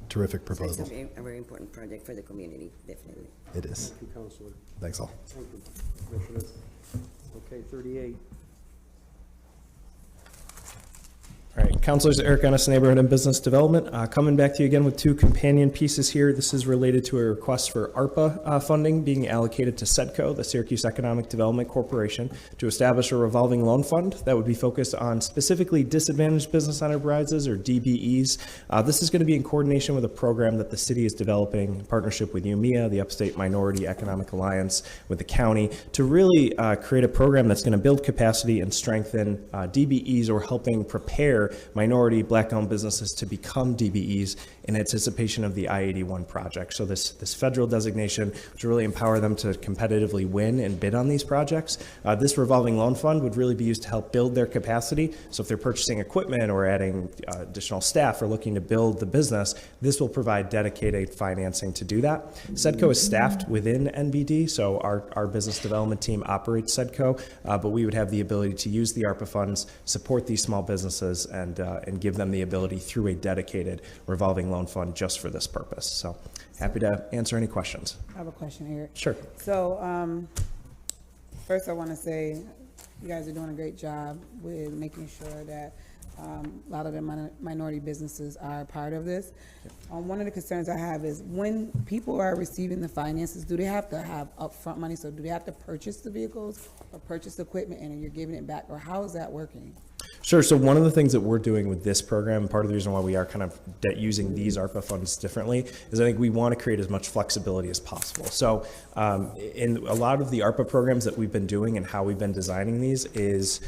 terrific So proposal. it's a very important project for the community, definitely. It is. Thank you, Councilor. Thanks all. Thank you, Commissioner. Okay, 38. All right, Councilors, Eric Ennis, Neighborhood and Business Development. Coming back to you again with 2 companion pieces here. This is related to a request for ARPA funding being allocated to SEDCO, the Syracuse Economic Development Corporation, to establish a revolving loan fund that would be focused on specifically disadvantaged business enterprises, or DBEs. This is going to be in coordination with a program that the city is developing in partnership with UMEA, the Upstate Minority Economic Alliance, with the county, to really create a program that's going to build capacity and strengthen DBEs, or helping prepare minority black-owned businesses to become DBEs in anticipation of the I-81 project. So this federal designation would really empower them to competitively win and bid on these projects. This revolving loan fund would really be used to help build their capacity. So if they're purchasing equipment or adding additional staff or looking to build the business, this will provide dedicated financing to do that. SEDCO is staffed within NBD, so our business development team operates SEDCO, but we would have the ability to use the ARPA funds, support these small businesses, and give them the ability through a dedicated revolving loan fund just for this purpose. So happy to answer any questions. I have a question, Eric. Sure. So, first I want to say you guys are doing a great job with making sure that a lot of the minority businesses are part of this. One of the concerns I have is when people are receiving the finances, do they have to have upfront money? So do they have to purchase the vehicles or purchase the equipment and you're giving it back, or how is that working? Sure. So one of the things that we're doing with this program, part of the reason why we are kind of using these ARPA funds differently, is I think we want to create as much flexibility as possible. So in a lot of the ARPA programs that we've been doing and how we've been designing these is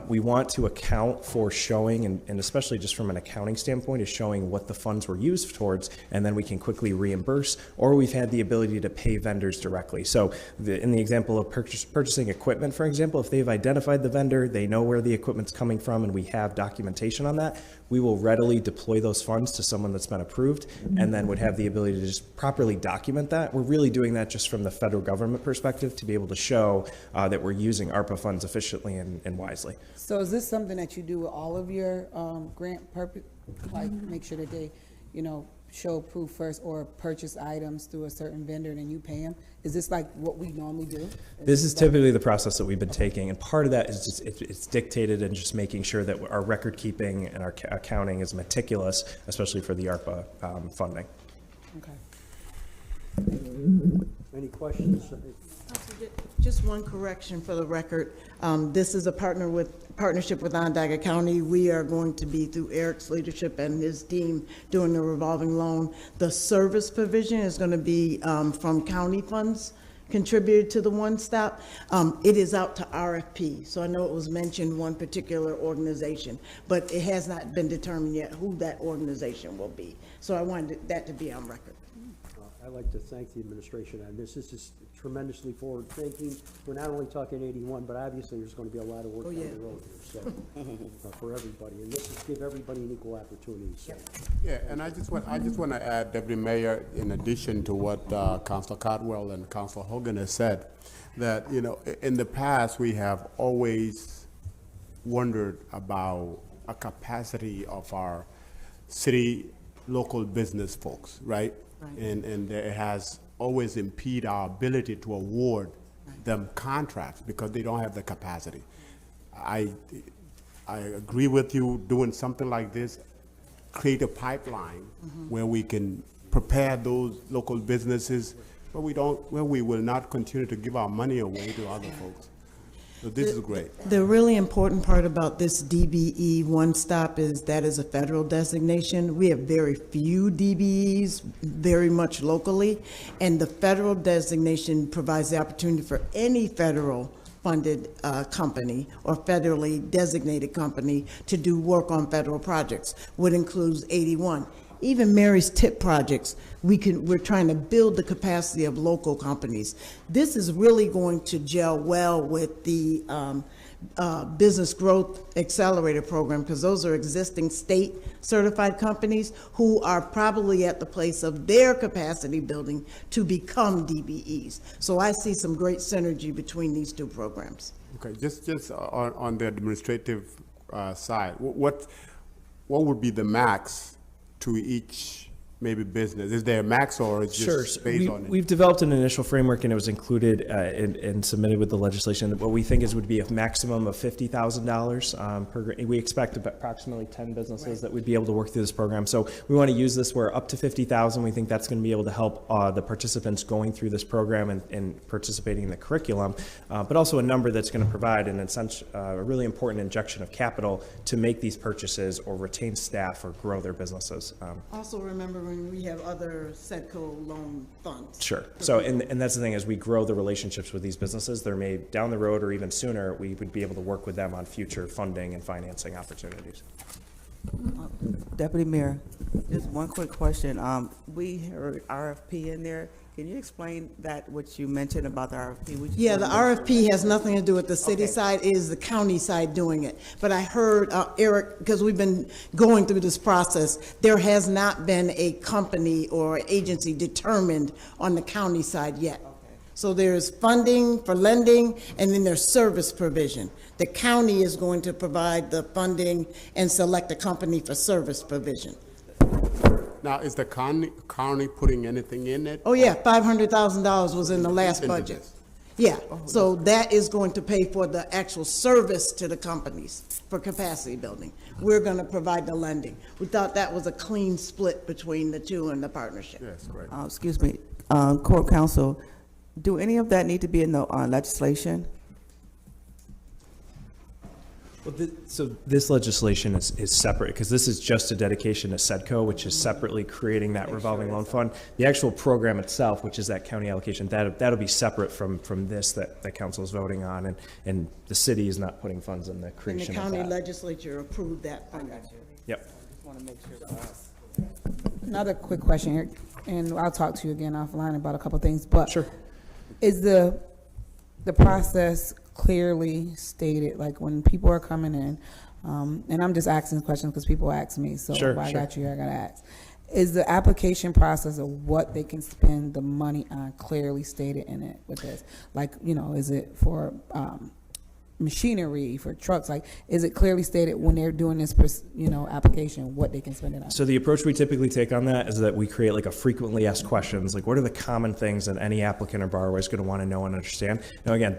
we want to account for showing, and especially just from an accounting standpoint, is showing what the funds were used towards, and then we can quickly reimburse, or we've had the ability to pay vendors directly. So in the example of purchasing equipment, for example, if they've identified the vendor, they know where the equipment's coming coming from and we have documentation on that, we will readily deploy those funds to someone that's been approved and then would have the ability to just properly document that. We're really doing that just from the federal government perspective to be able to show that we're using ARPA funds efficiently and wisely. So is this something that you do with all of your grant purpose, like make sure that they, show proof first or purchase items through a certain vendor and then you pay them? Is this like what we normally do? This is typically the process that we've been taking, and part of that is just it's dictated in just making sure that our record keeping and our accounting is meticulous, especially for the ARPA funding. Okay. Any questions? Just one correction for the record. This is a partnership with Onondaga County. We are going to be, through Eric's leadership and his team, doing the revolving loan. The service provision is going to be from county funds contributed to the One Stop. It is out to RFP, so I know it was mentioned one particular organization, but it has not been determined yet who that organization will be. So I wanted that to be on record. I'd like to thank the administration on this. This is tremendously forward-thinking. We're not only talking 81, but obviously there's going to be a lot of work down the road here, so for everybody. And this is give everybody an equal opportunity. So. Yeah, and I just want to add, Deputy Mayor, in addition to what Councilor Cotwell and Councilor Hogan has said, that in the past we have always wondered about a capacity of our city local business folks, right? And it has always impeded our ability to award them contracts because they don't have the capacity. I agree with you, doing something like this, create a pipeline where we can prepare those local businesses, but we will not continue to give our money away to other folks. So this is great. The really important part about this DBE One Stop is that is a federal designation. We have very few DBEs, very much locally, and the federal designation provides the opportunity for any federal funded company or federally designated company to do work on federal projects, which includes 81. Even Mary's TIP projects, we're trying to build the capacity of local companies. This is really going to gel well with the Business Growth Accelerator Program, because those are existing state certified companies who are probably at the place of their capacity building to become DBEs. So I see some great synergy between these two programs. Okay, just on the administrative side, what would be the max to each maybe business? Is there a max, or is just based on it? We've developed an initial framework, and it was included and submitted with the legislation. What we think is would be a maximum of $50,000 per. We expect approximately 10 businesses that would be able to work through this program. So we want to use this where up to 50,000. We think that's going to be able to help the participants going through this program and participating in the curriculum, but also a number that's going to provide a really important injection of capital to make these purchases or retain staff or grow their businesses. Also remember, we have other SEDCO loan funds. Sure. So, and that's the thing, as we grow the relationships with these businesses, there may, down the road or even sooner, we would be able to work with them on future funding and financing opportunities. Deputy Mayor, just one quick question. We heard RFP in there. Can you explain that, what you mentioned about the RFP? Yeah, the RFP has nothing to do with the city side, it is the county side doing it. But I heard, Eric, because we've been going through this process, there has not been a company or agency determined on the county side yet. So there's funding for lending, and then there's service provision. The county is going to provide the funding and select a company for service provision. Now, is the county putting anything in it? Oh, yeah, $500,000 was in the last budget. Yeah, so that is going to pay for the actual service to the companies for capacity building. We're going to provide the lending. We thought that was a clean split between the two in the partnership. Yes, correct. Excuse me, Court Counsel, do any of that need to be in the legislation? Well, so this legislation is separate, because this is just a dedication to SEDCO, which is separately creating that revolving loan fund. The actual program itself, which is that county allocation, that'll be separate from this that council is voting on, and the city is not putting funds in the creation of that. And the county legislature approved that funding. Yep. I just want to make sure. Another quick question here, and I'll talk to you again offline about a couple things, but sure. Is the process clearly stated, like when people are coming in, And I'm just asking questions because people ask me, so Sure, if I sure. got you here, I gotta ask. Is the application process of what they can spend the money on clearly stated in it with this? Like, is it for machinery, for trucks? Like, is it clearly stated when they're doing this, application, what they can spend it on? So the approach we typically take on that is that we create like a frequently asked questions, like what are the common things that any applicant or borrower is going to want to know and understand. Now again,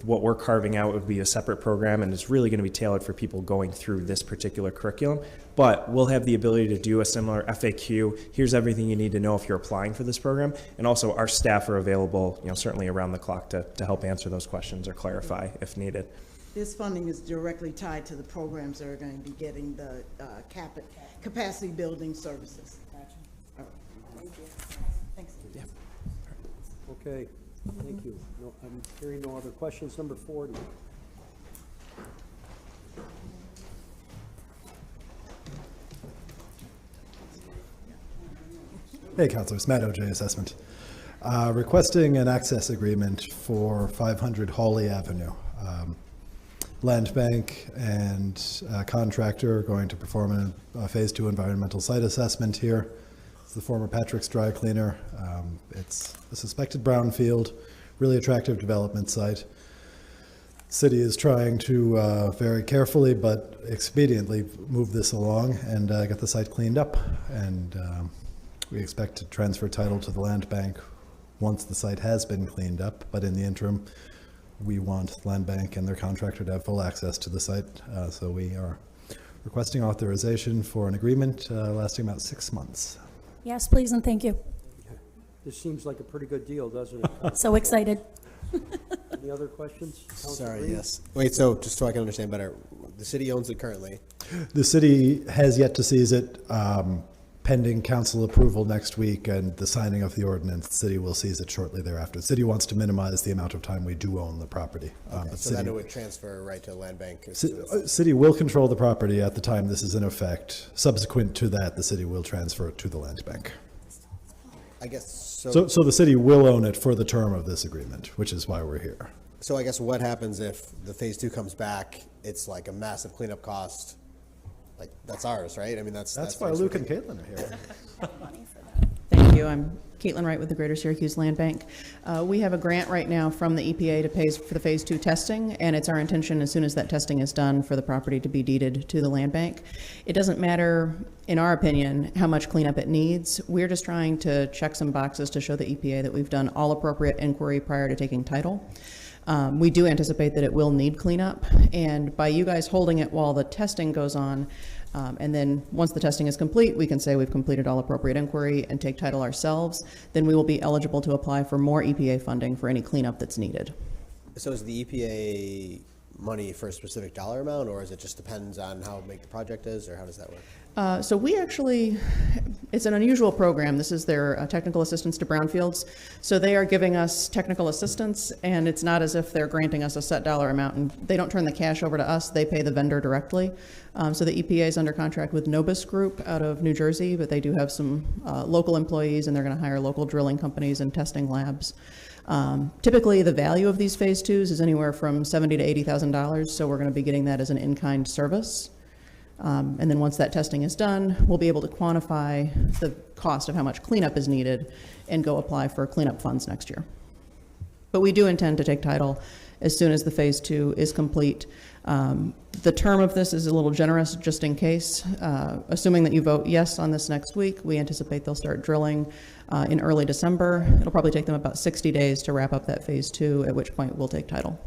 what we're carving out would be a separate program, and it's really going to be tailored for people going through this particular curriculum. But we'll have the ability to do a similar FAQ. Here's everything you need to know if you're applying for this program. And also our staff are available, certainly around the clock to help answer those questions or clarify if needed. This funding is directly tied to the programs that are going to be getting the capacity building services. All right. Thank you. Thanks. Yeah. Okay, thank you. No, I'm hearing no other questions. Number 40. Hey, Councilors, Matt OJ Assessment. Requesting an access agreement for 500 Hawley Avenue. Land bank and contractor are going to perform a phase 2 environmental site assessment here. It's the former Patrick's Dry Cleaner. It's a suspected brownfield, really attractive development site. City is trying to very carefully but expediently move this along and get the site cleaned up. And we expect to transfer title to the land bank once the site has been cleaned up, but in the interim, we want land bank and their contractor to have full access to the site. So we are requesting authorization for an agreement lasting about 6 months. Yes, please, and thank you. This seems like a pretty good deal, doesn't it? So excited. Any other questions? Councilor Sorry, Green? yes. Wait, so just so I can understand better, the city owns it currently. The city has yet to seize it. Pending council approval next week and the signing of the ordinance, the city will seize it shortly thereafter. The city wants to minimize the amount of time we do own the property. Okay, so then it would transfer right to land bank. City will control the property at the time this is in effect. Subsequent to that, the city will transfer it to the land bank. I guess So the city will own it for the term of this agreement, which is why we're here. So I guess what happens if the phase 2 comes back? It's like a massive cleanup cost. Like, that's ours, right? I mean, that's why ours. Luke and Caitlin are here. Thank you. I'm Caitlin Wright with the Greater Syracuse Land Bank. We have a grant right now from the EPA to pay for the phase 2 testing, and it's our intention as soon as that testing is done for the property to be deeded to the land bank. It doesn't matter, in our opinion, how much cleanup it needs. We're just trying to check some boxes to show the EPA that we've done all appropriate inquiry prior to taking title. We do anticipate that it will need cleanup, and by you guys holding it while the testing goes on, and then once the testing is complete, we can say we've completed all appropriate inquiry and take title ourselves, then we will be eligible to apply for more EPA funding for any cleanup that's needed. So is the EPA money for a specific dollar amount, or is it just depends on how big the project is, or how does that work? So we actually, it's an unusual program. This is their technical assistance to brownfields. So they are giving us technical assistance, and it's not as if they're granting us a set dollar amount, and they don't turn the cash over to us, they pay the vendor directly. So the EPA is under contract with Nobis Group out of New Jersey, but they do have some local employees, and they're going to hire local drilling companies and testing labs. Typically, the value of these phase 2s is anywhere from $70,000 to $80,000, so we're going to be getting that as an in-kind service. And then once that testing is done, we'll be able to quantify the cost of how much cleanup is needed and go apply for cleanup funds next year. But we do intend to take title as soon as the phase 2 is complete. The term of this is a little generous just in case. Assuming that you vote yes on this next week, we anticipate they'll start drilling in early December. It'll probably take them about 60 days to wrap up that phase 2, at which point we'll take title.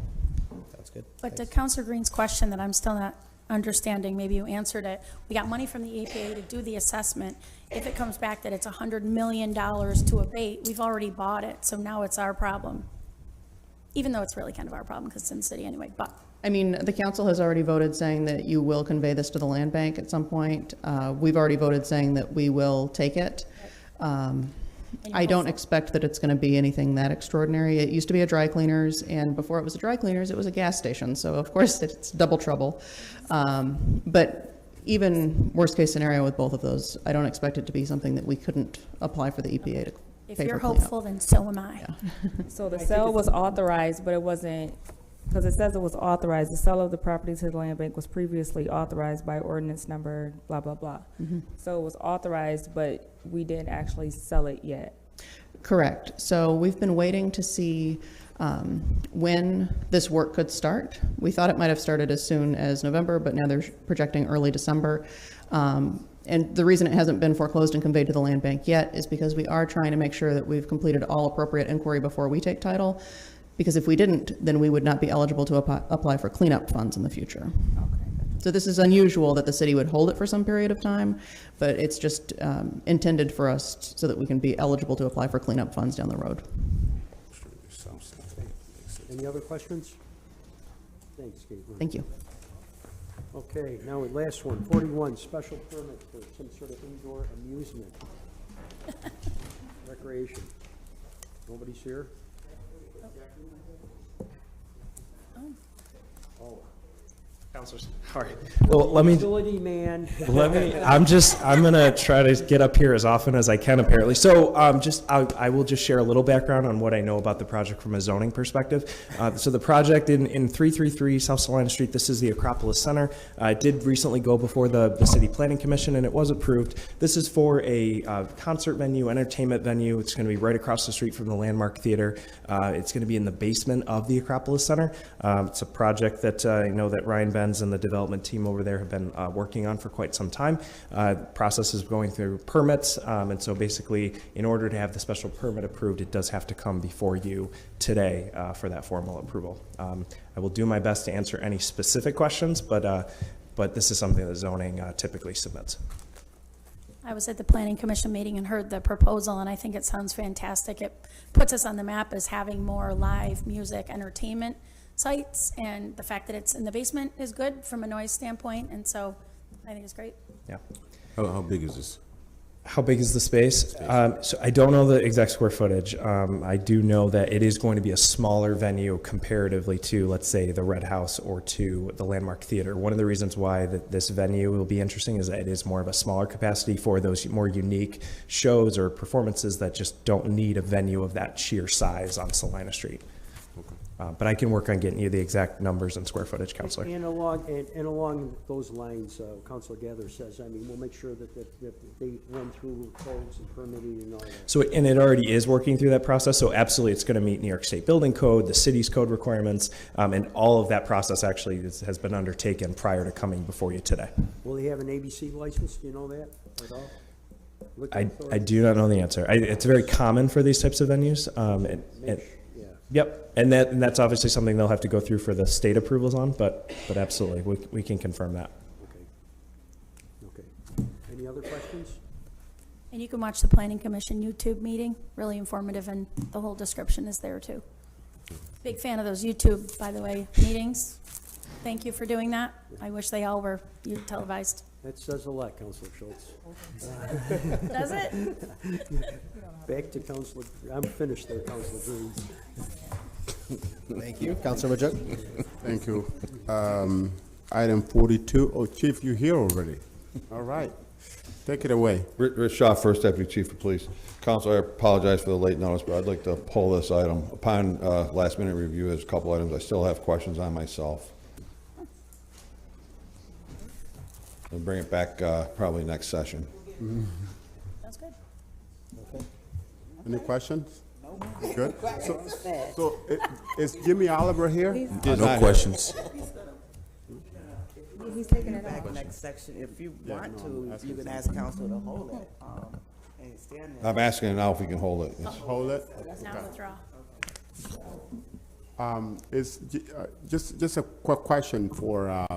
Sounds good. But to Councilor Green's question that I'm still not understanding, maybe you answered it. We got money from the EPA to do the assessment. If it comes back that it's $100 million to abate, we've already bought it, so now it's our problem. Even though it's really kind of our problem because it's in the city anyway, but. I mean, the council has already voted saying that you will convey this to the land bank at some point. We've already voted saying that we will take it. I don't expect that it's going to be anything that extraordinary. It used to be a dry cleaners, and before it was a dry cleaners, it was a gas station. So of course it's double trouble. But even worst case scenario with both of those, I don't expect it to be something that we couldn't apply for the EPA to if pay you're for cleanup. hopeful, then so am I. So the sale was authorized, but it wasn't Because it says it was authorized, the sale of the property to the land bank was previously authorized by ordinance number blah, blah, blah. So it was authorized, but we didn't actually sell it yet. Correct. So we've been waiting to see when this work could start. We thought it might have started as soon as November, but now they're projecting early December. And the reason it hasn't been foreclosed and conveyed to the land bank yet is because we are trying to make sure that we've completed all appropriate inquiry before we take title. Because if we didn't, then we would not be eligible to apply for cleanup funds in the future. So this is unusual that the city would hold it for some period of time, but it's just intended for us so that we can be eligible to apply for cleanup funds down the road. Any other questions? Thanks, Caitlin. Thank you. Okay, now the last one, 41, special permit for some sort of indoor amusement. Recreation. Nobody's here? Oh. Counselors, all right. Well, let me. Facility man. I'm gonna try to get up here as often as I can, apparently. So, I will just share a little background on what I know about the project from a zoning perspective. So the project in 333 South Salina Street, this is the Acropolis Center. It did recently go before the City Planning Commission, and it was approved. This is for a concert venue, entertainment venue. It's gonna be right across the street from the Landmark Theater. It's gonna be in the basement of the Acropolis Center. It's a project that I know that Ryan Benz and the development team over there have been working on for quite some time. Process is going through permits, and so basically, in order to have the special permit approved, it does have to come before you today for that formal approval. I will do my best to answer any specific questions, but this is something that zoning typically submits. I was at the Planning Commission meeting and heard the proposal, and I think it sounds fantastic. It puts us on the map as having more live music entertainment sites, and the fact that it's in the basement is good from a noise standpoint, and so I think it's great. Yeah. How big is this? How big is the space? So I don't know the exact square footage. I do know that it is going to be a smaller venue comparatively to, let's say, the Red House or to the Landmark Theater. One of the reasons why this venue will be interesting is that it is more of a smaller capacity for those more unique shows or performances that just don't need a venue of that sheer size on Salina Street. But I can work on getting you the exact numbers and square footage, Counselor. And along those lines, Councilor Gather says, I mean, we'll make sure that they run through codes and permitting and all that. So, and it already is working through that process, so absolutely it's going to meet New York State Building Code, the city's code requirements, and all of that process actually has been undertaken prior to coming before you today. Will they have an ABC license? Do you know that at all? I do not know the answer. It's very common for these types of venues. Yep, and that's obviously something they'll have to go through for the state approvals on, but absolutely, we can confirm that. Okay. Any other questions? And you can watch the Planning Commission YouTube meeting, really informative, and the whole description is there too. Big fan of those YouTube, by the way, meetings. Thank you for doing that. I wish they all were televised. That says a lot, Councilor Schultz. Does it? Back to Councilor, I'm finished there, Councilor Green. Thank you. Councilor Majuk. Thank you. Item 42. Oh, Chief, you're here already. All right. Take it away. Rich Shaw, First Deputy Chief of Police. Council, I apologize for the late notice, but I'd like to pull this item. Upon last minute review, there's a couple items I still have questions on myself. We'll bring it back probably next session. That's good. Okay. Any questions? No. Good. So is Jimmy Oliver here? No questions. He's taking it back next section. If you want to, you can ask council to hold it. And stand there. I'm asking now if we can hold it. Yes. Hold it? Now withdraw. Is just a quick question for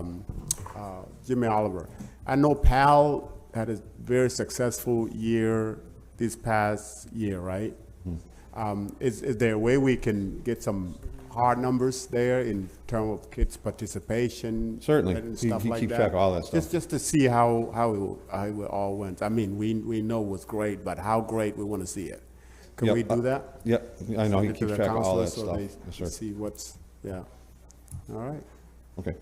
Jimmy Oliver. I know PAL had a very successful year this past year, right? Is there a way we can get some hard numbers there in terms of kids' participation? Certainly. And stuff like keep that? track of all that stuff. Just to see how it all went. I mean, we know it was great, but how great we want to see it. Can we do that? Yep, I know, he keeps track of all that so stuff. they Yes, sir. see what's, yeah. All right. Okay.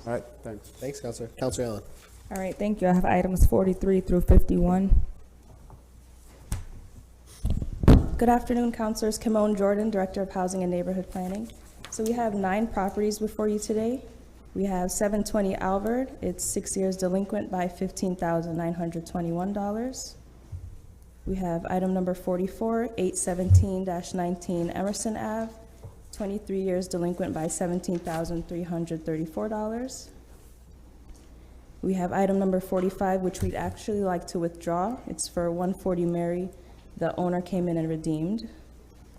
All right, thanks. Thanks, Counselor. Counselor Allen. All right, thank you. I have items 43 through 51. Good afternoon, Councilors. Kimone Jordan, Director of Housing and Neighborhood Planning. So we have 9 properties before you today. We have 720 Albert, it's 6 years delinquent by $15,921. We have item number 44, 817-19 Emerson Ave, 23 years delinquent by $17,334. We have item number 45, which we'd actually like to withdraw. It's for 140 Mary. The owner came in and redeemed,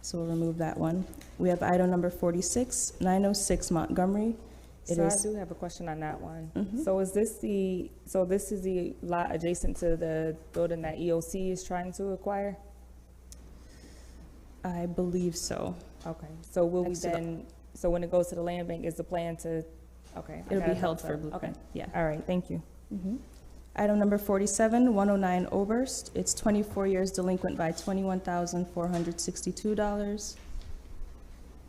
so we'll remove that one. We have item number 46, 906 Montgomery. It So I is- do have a question on that one. So is this the, so this is the lot adjacent to the building that EOC is trying to acquire? I believe so. Okay, so will we Next to the- then, so when it goes to the land bank, is the plan to, okay. I It'll gotta be held double for check. blueprint, Okay, yeah. all right, thank you. Item number 47, 109 Oberst. It's 24 years delinquent by $21,462.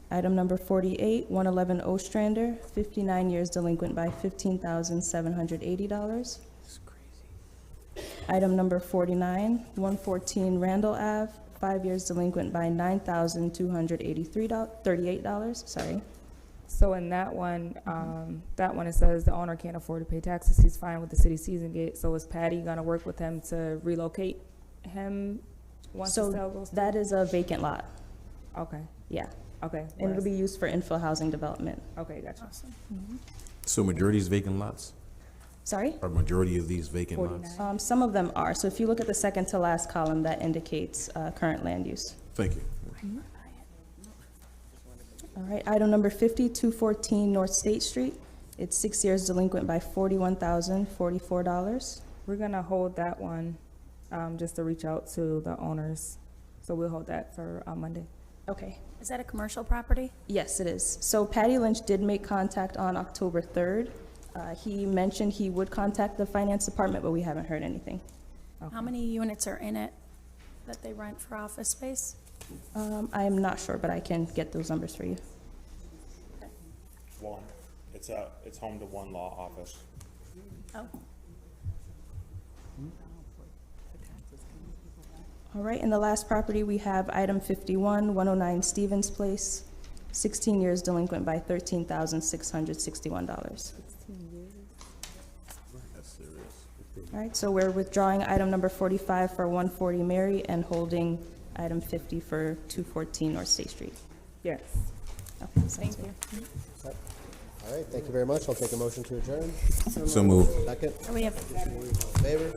Item number 48, 111 Ostrander, 59 years delinquent by $15,780. Item number 49, 114 Randall Ave, 5 years delinquent by $9,238, sorry. So in that one it says the owner can't afford to pay taxes, he's fine with the city season gate, so is Patty gonna work with him to relocate him once the sale goes So through? that is a vacant lot, Okay, yeah. okay. And it'll be used for infill housing development. Okay, gotcha. So majority is vacant lots? Sorry? Are majority of these vacant lots? Some of them are. So if you look at the second to last column, that indicates current land use. Thank you. All right, item number 50, 214 North State Street. It's 6 years delinquent by $41,044. We're gonna hold that one, just to reach out to the owners. So we'll hold that for, Monday. Okay. Is that a commercial property? Yes, it is. So Patty Lynch did make contact on October 3rd. He mentioned he would contact the finance department, but we haven't heard anything. How many units are in it that they rent for office space? I am not sure, but I can get those numbers for you. One. It's home to one law office. Oh. All right, and the last property, we have item 51, 109 Stevens Place, 16 years delinquent by $13,661. All right, so we're withdrawing item number 45 for 140 Mary and holding item 50 for 214 North State Street. Yes. Okay, Thank sounds you. good. All right, thank you very much. I'll take a motion to adjourn. So moved. Second. We have Favor?